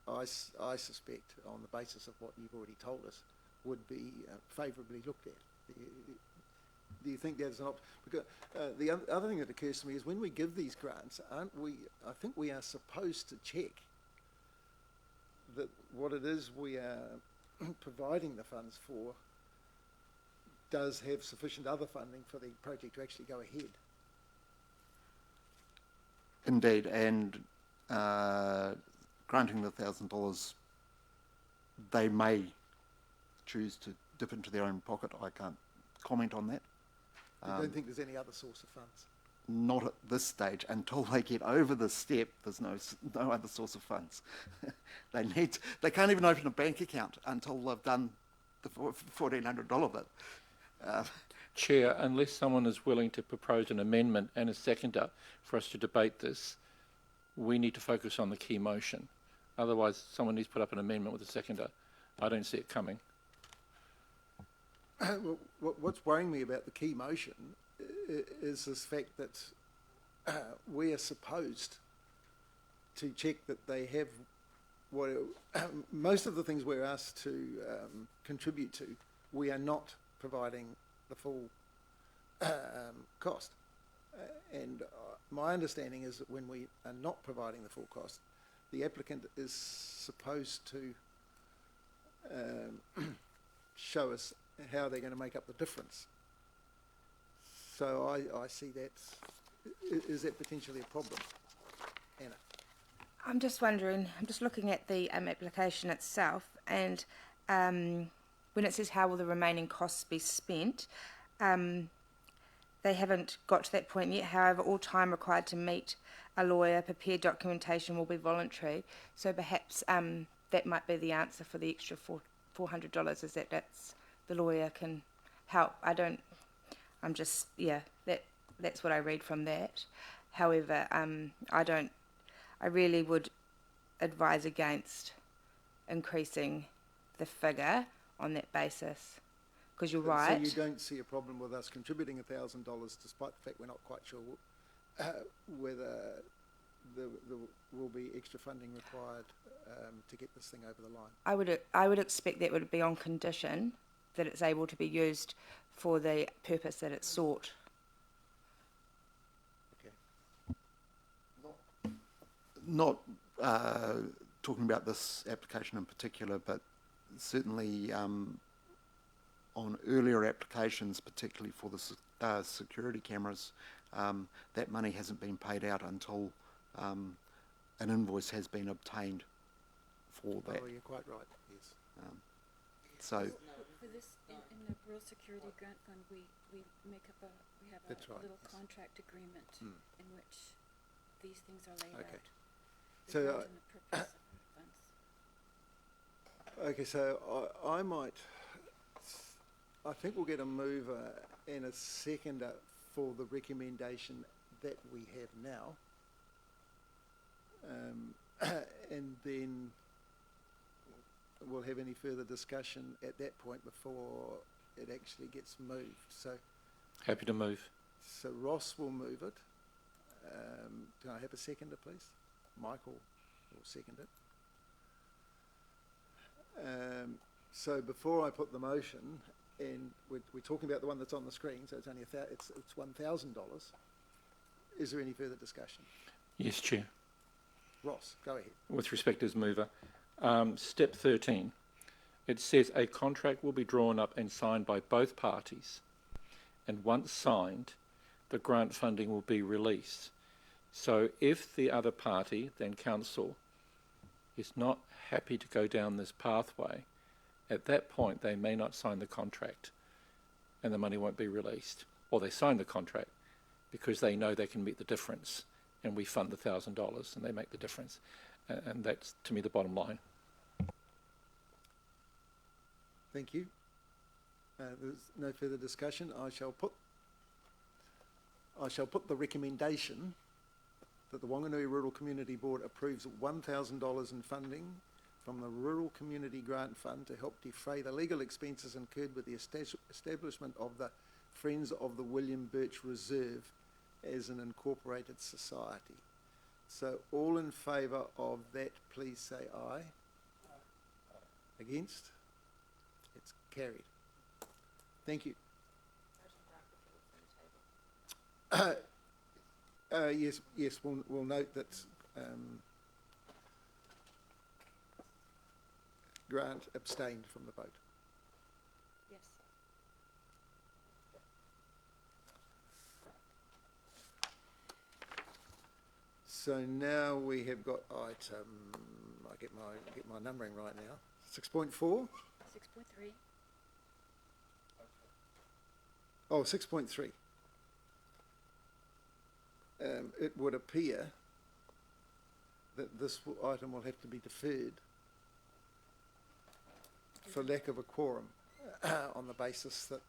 I suspect, on the basis of what you've already told us, would be favourably looked at. Do you think that's an option? Because the other thing that occurs to me is when we give these grants, aren't we? I think we are supposed to check that what it is we are providing the funds for does have sufficient other funding for the project to actually go ahead. Indeed, and granting the $1,000, they may choose to dip into their own pocket. I can't comment on that. I don't think there's any other source of funds. Not at this stage. Until they get over this step, there's no other source of funds. They can't even open a bank account until they've done the $1,400 bit. Chair, unless someone is willing to propose an amendment and a seconder for us to debate this, we need to focus on the key motion. Otherwise, someone needs to put up an amendment with a seconder. I don't see it coming. Well, what's worrying me about the key motion is this fact that we are supposed to check that they have what most of the things we're asked to contribute to, we are not providing the full cost. And my understanding is that when we are not providing the full cost, the applicant is supposed to show us how they're going to make up the difference. So I see that. Is that potentially a problem, Anna? I'm just wondering, I'm just looking at the application itself, and when it says how will the remaining costs be spent, they haven't got to that point yet. However, all time required to meet a lawyer, prepare documentation will be voluntary. So perhaps that might be the answer for the extra $400, is that the lawyer can help. That's what I read from that. However, I really would advise against increasing the figure on that basis, because you're right. So you don't see a problem with us contributing $1,000, despite the fact we're not quite sure whether there will be extra funding required to get this thing over the line? I would expect that would be on condition that it's able to be used for the purpose that it's sought. Not talking about this application in particular, but certainly on earlier applications, particularly for the security cameras, that money hasn't been paid out until an invoice has been obtained for that. Oh, you're quite right, yes. So for this, in the Rural Security Grant Fund, we have That's a right, little yes. contract agreement in which these things are laid Okay. out. The So, grant and the purpose of the funds. Okay, so I think we'll get a mover and a seconder for the recommendation that we have now. And then we'll have any further discussion at that point before it actually gets moved. So Happy to move. Ross will move it. Can I have a seconder, please? Michael will second it. So before I put the motion, and we're talking about the one that's on the screen, so it's only it's $1,000. Is there any further discussion? Yes, Chair. Ross, go ahead. With respect as mover, step 13, it says a contract will be drawn up and signed by both parties, and once signed, the grant funding will be released. So if the other party, then council, is not happy to go down this pathway, at that point they may not sign the contract and the money won't be released. Or they sign the contract because they know they can meet the difference and we fund the $1,000 and they make the difference. And that's, to me, the bottom line. Thank you. There's no further discussion. I shall put the recommendation that the Wanganui Rural Community Board approves $1,000 in funding from the Rural Community Grant Fund to help defray the legal expenses incurred with the establishment of the Friends of the William Birch Reserve as an incorporated society. So all in favour of that, please say aye. Against? It's carried. Thank you. Yes, we'll note that Grant abstained from the vote. Yes. So now we have got item, I get my numbering right now, 6.4? 6.3. Oh, 6.3. It would appear that this item will have to be deferred for lack of a quorum on the basis that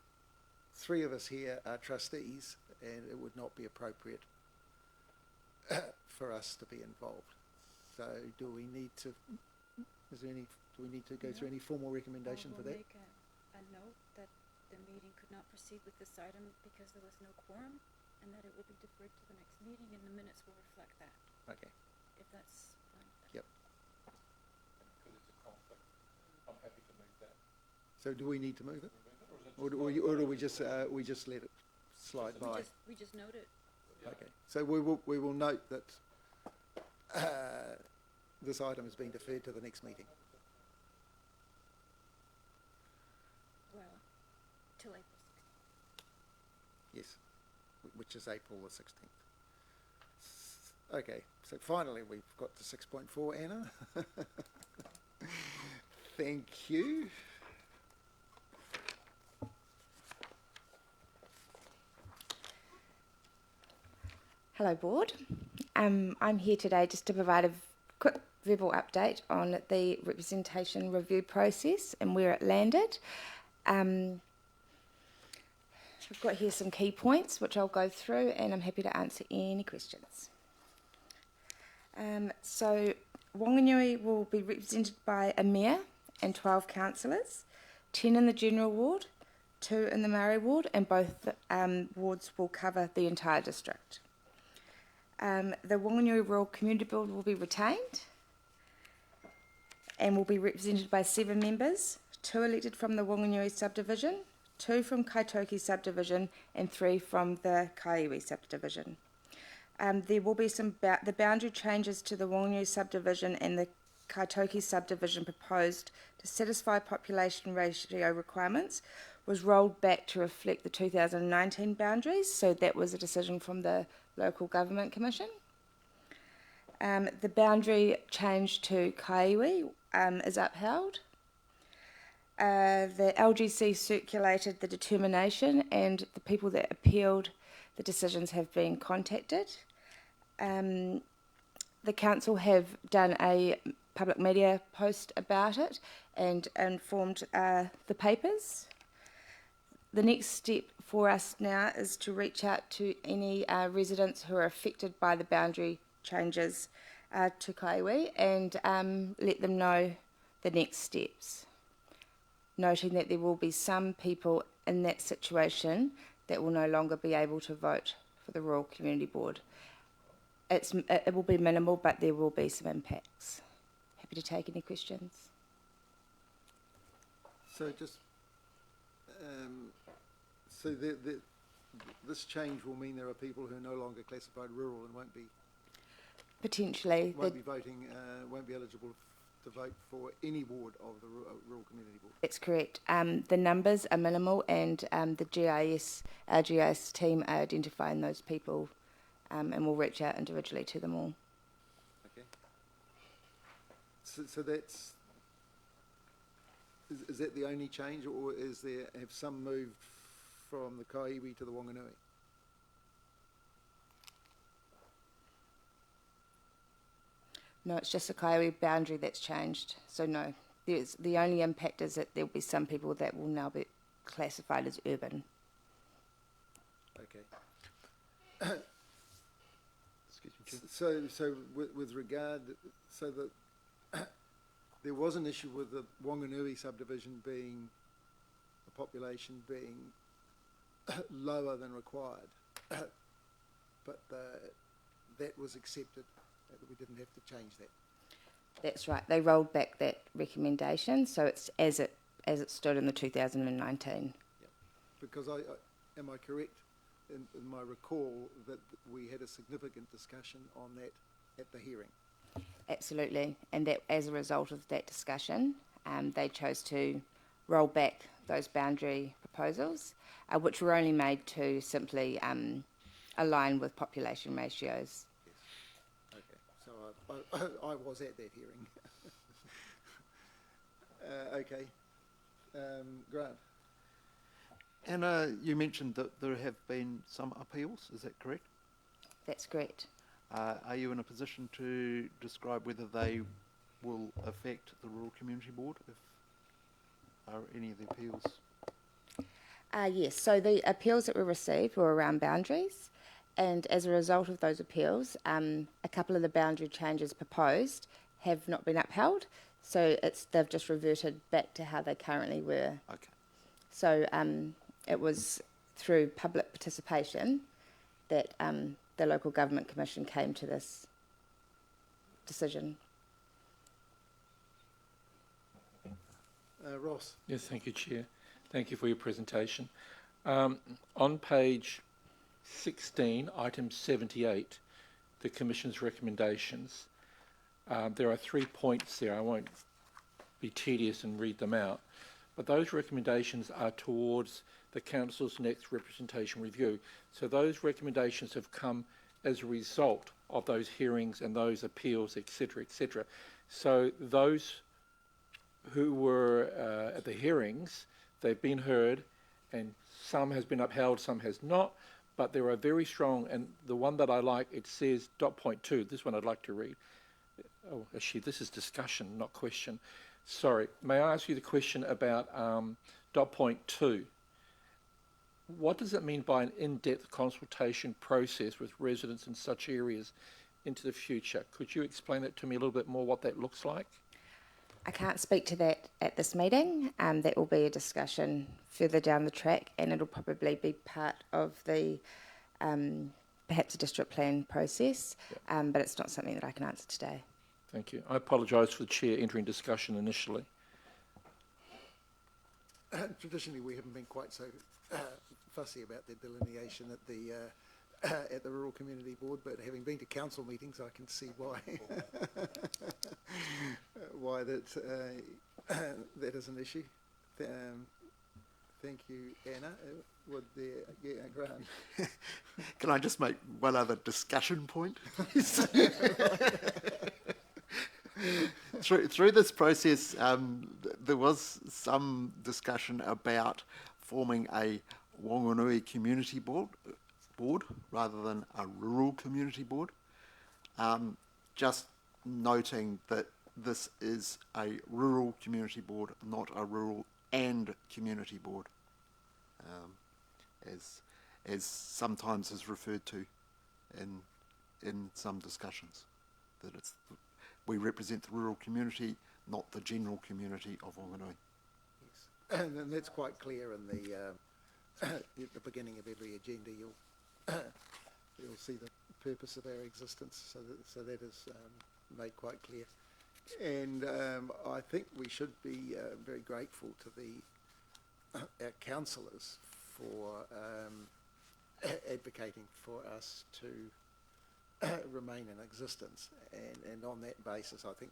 3 of us here are trustees and it would not be appropriate for us to be involved. So do we need to go through any formal recommendation for that? We'll make a note that the meeting could not proceed with this item because there was no quorum, and that it will be deferred to the next meeting, and the minutes will reflect that. Okay. If that's fine. Yep. Because it's a conflict, I'm happy to move that. So do we need to move it? Or do we just let it slide by? We just note it. Okay. So we will note that this item is being deferred to the next meeting. Well, till April 16th. Yes, which is April the 16th. Okay, so finally we've got to 6.4, Anna. Thank you. Hello, Board. I'm here today just to provide a quick verbal update on the representation review process and where it landed. I've got here some key points which I'll go through, and I'm happy to answer any questions. So Wanganui will be represented by a mayor and 12 councillors, 10 in the general ward, 2 in the Maori ward, and both wards will cover the entire district. The Wanganui Rural Community Board will be retained and will be represented by 7 members, 2 elected from the Wanganui subdivision, 2 from Kaitoki subdivision, and 3 from the Kaiwi subdivision. There will be the boundary changes to the Wanganui subdivision and the Kaitoki subdivision proposed to satisfy population ratio requirements was rolled back to reflect the 2019 boundaries, so that was a decision from the Local Government Commission. The boundary change to Kaiwi is upheld. The LGC circulated the determination, and the people that appealed the decisions have been contacted. The council have done a public media post about it and informed the papers. The next step for us now is to reach out to any residents who are affected by the boundary changes to Kaiwi and let them know the next steps, noting that there will be some people in that situation that will no longer be able to vote for the Rural Community Board. It will be minimal, but there will be some impacts. Happy to take any questions. So just, so this change will mean there are people who are no longer classified rural and won't be Potentially. won't be voting, won't be eligible to vote for any ward of the Rural Community Board. That's correct. The numbers are minimal, and our GIS team are identifying those people, and we'll reach out individually to them all. Okay. So that's, is that the only change, or have some moved from the Kaiwi to the Wanganui? No, it's just the Kaiwi boundary that's changed. So no, the only impact is that there'll be some people that will now be classified as urban. Okay. So with regard, so that there was an issue with the Wanganui subdivision being, the population being lower than required, but that was accepted. We didn't have to change that. That's right. They rolled back that recommendation, so it's as it stood in the 2019. Yeah. Because am I correct in my recall that we had a significant discussion on that at the hearing? Absolutely, and that as a result of that discussion, they chose to roll back those boundary proposals, which were only made to simply align with population ratios. So I was at that hearing. Okay. Grant. Anna, you mentioned that there have been some appeals, is that correct? That's correct. Are you in a position to describe whether they will affect the Rural Community Board, if are any of the appeals? Yes, so the appeals that we received were around boundaries, and as a result of those appeals, a couple of the boundary changes proposed have not been upheld, so they've just reverted back to how they currently were. Okay. So it was through public participation that the Local Government Commission came to this decision. Ross. Yes, thank you, Chair. Thank you for your presentation. On page 16, item 78, the Commission's recommendations, there are 3 points there. I won't be tedious and read them out, but those recommendations are towards the Council's next representation review. So those recommendations have come as a result of those hearings and those appeals, etc., etc. So those who were at the hearings, they've been heard, and some has been upheld, some has not, but there are very strong, and the one that I like, it says dot point 2, this one I'd like to read. Oh, actually, this is discussion, not question. Sorry, may I ask you the question about dot point 2? What does it mean by an in-depth consultation process with residents in such areas into the future? Could you explain it to me a little bit more, what that looks like? I can't speak to that at this meeting. That will be a discussion further down the track, and it'll probably be part of the perhaps a district plan process, but it's not something that I can answer today. Thank you. I apologise for the Chair entering discussion initially. Traditionally, we haven't been quite so fussy about the delineation at the Rural Community Board, but having been to council meetings, I can see why why that is an issue. Thank you, Anna. Graham. Can I just make one other discussion point? Through this process, there was some discussion about forming a Wanganui Community Board rather than a Rural Community Board. Just noting that this is a Rural Community Board, not a Rural and Community Board, as sometimes is referred to in some discussions. That we represent the rural community, not the general community of Whanganui. Yes. And that's quite clear in the at the beginning of every agenda. You'll see the purpose of our existence, so that is made quite clear. And I think we should be very grateful to our councillors for advocating for us to remain in existence, and on that basis I think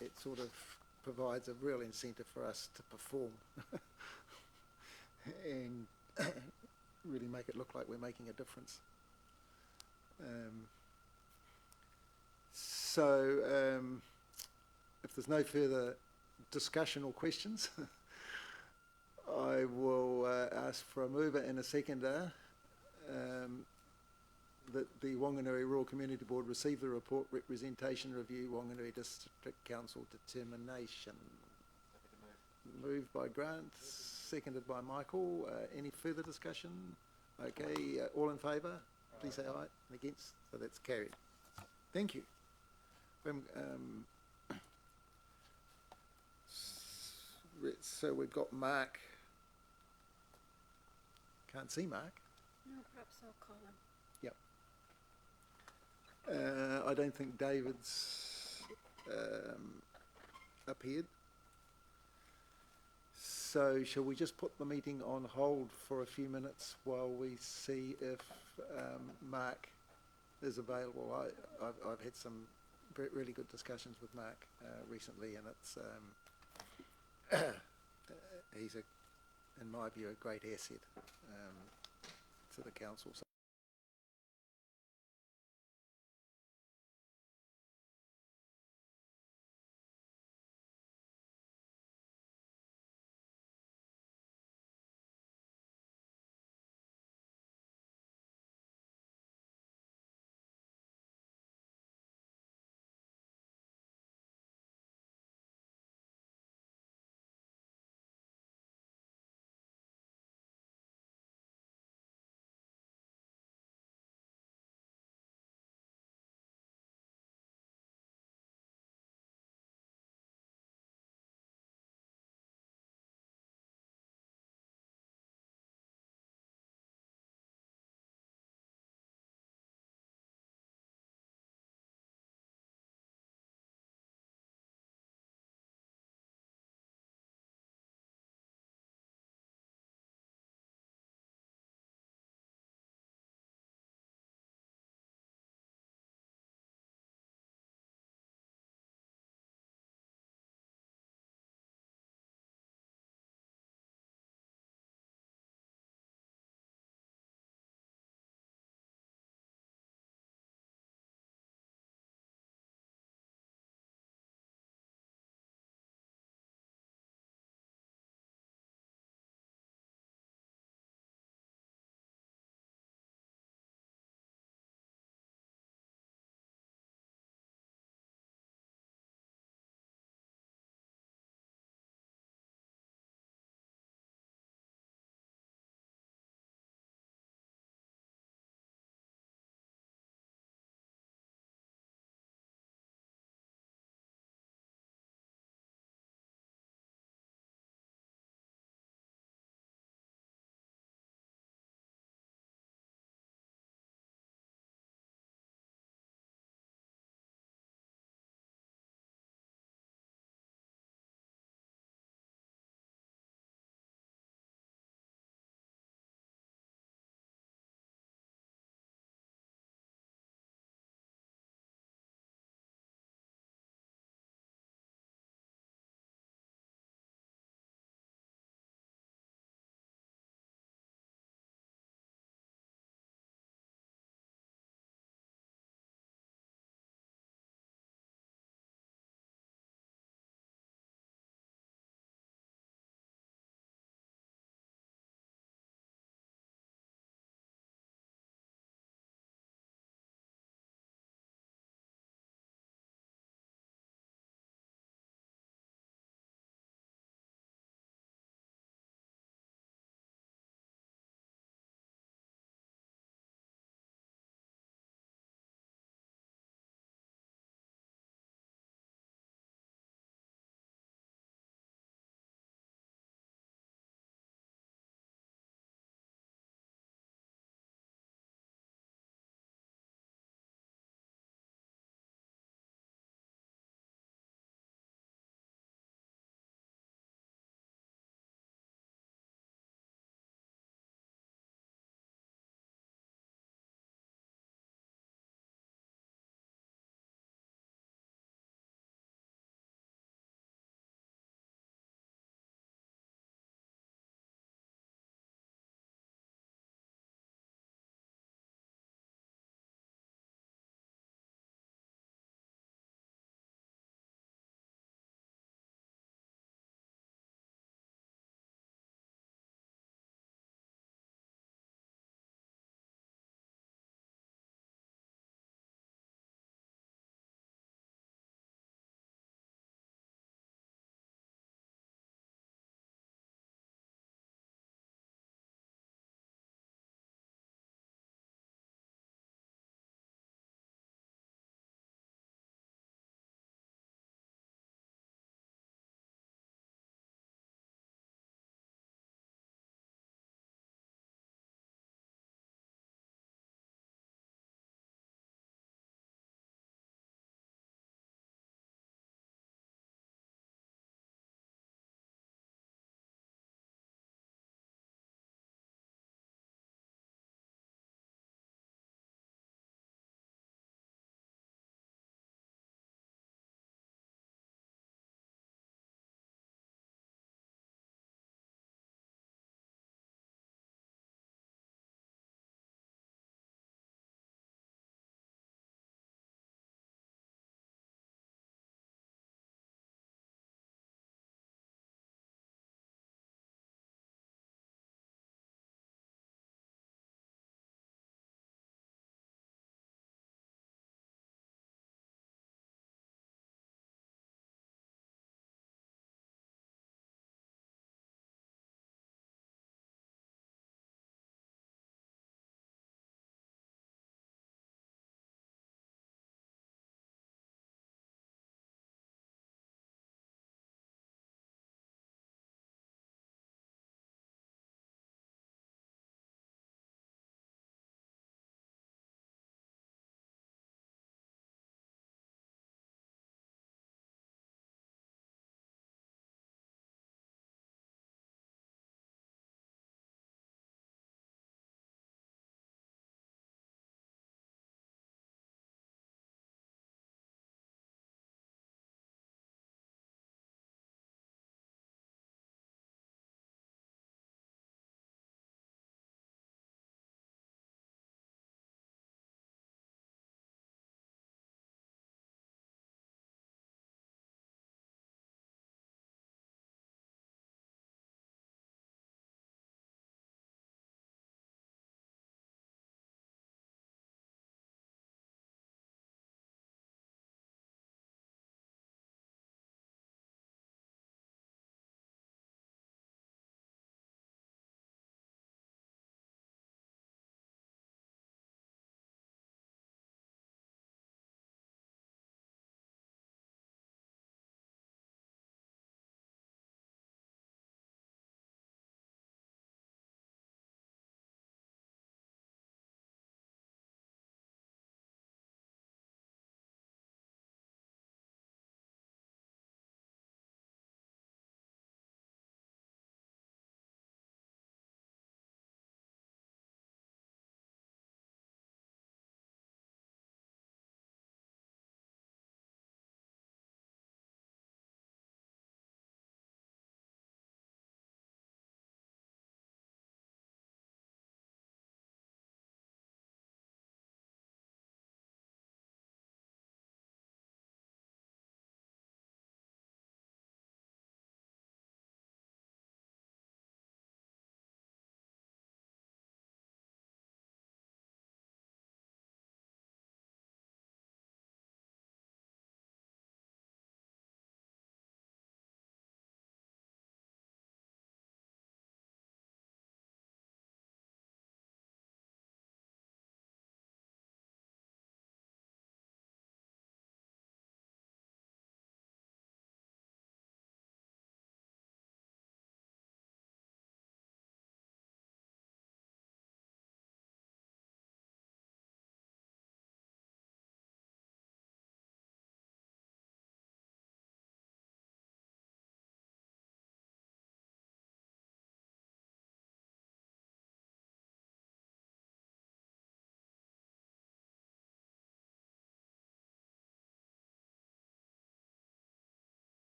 it sort of provides a real incentive for us to perform and really make it look like we're making a difference. If there's no further discussion or questions, I will ask for a mover and a seconder that the Whanganui Rural Community Board receive the report representation review Whanganui District Council determination. Moved by Grant, seconded by Michael. Any further discussion? Okay, all in favour, please say aye. And against? So that's carried. Thank you. So we've got Mark. Can't see Mark. No, perhaps I'll call him. Yep. I don't think David's appeared. So shall we just put the meeting on hold for a few minutes while we see if Mark is available? I've had some really good discussions with Mark recently, and it's he's in my view, a great asset to the council. So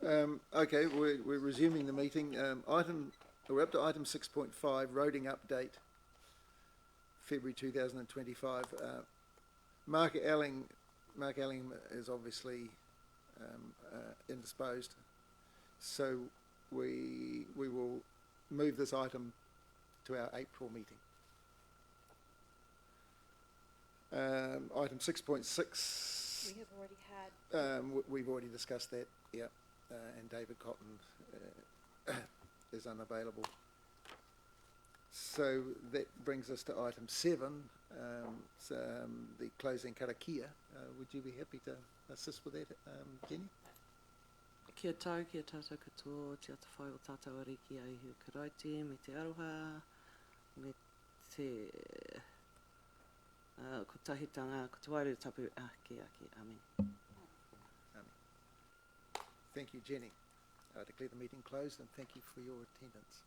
Okay, we're resuming the meeting. We're up to item 6.5, roading update, February 2025. Mark Elling is obviously indisposed, so we will move this item to our April meeting. Item 6.6. We have already had. We've already discussed that, yeah. And David Cotton is unavailable. So that brings us to item 7, the closing karakia. Would you be happy to assist with that, Jenny? Kia tau, kia tātou katoa, te ata whai o tātou ariki ai hu karaiti, me te aroha, me te ko tahitanga, ko te wairua tapu, ake, amen. Thank you, Jenny. I declare the meeting closed and thank you for your attendance.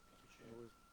Thank you, Chair.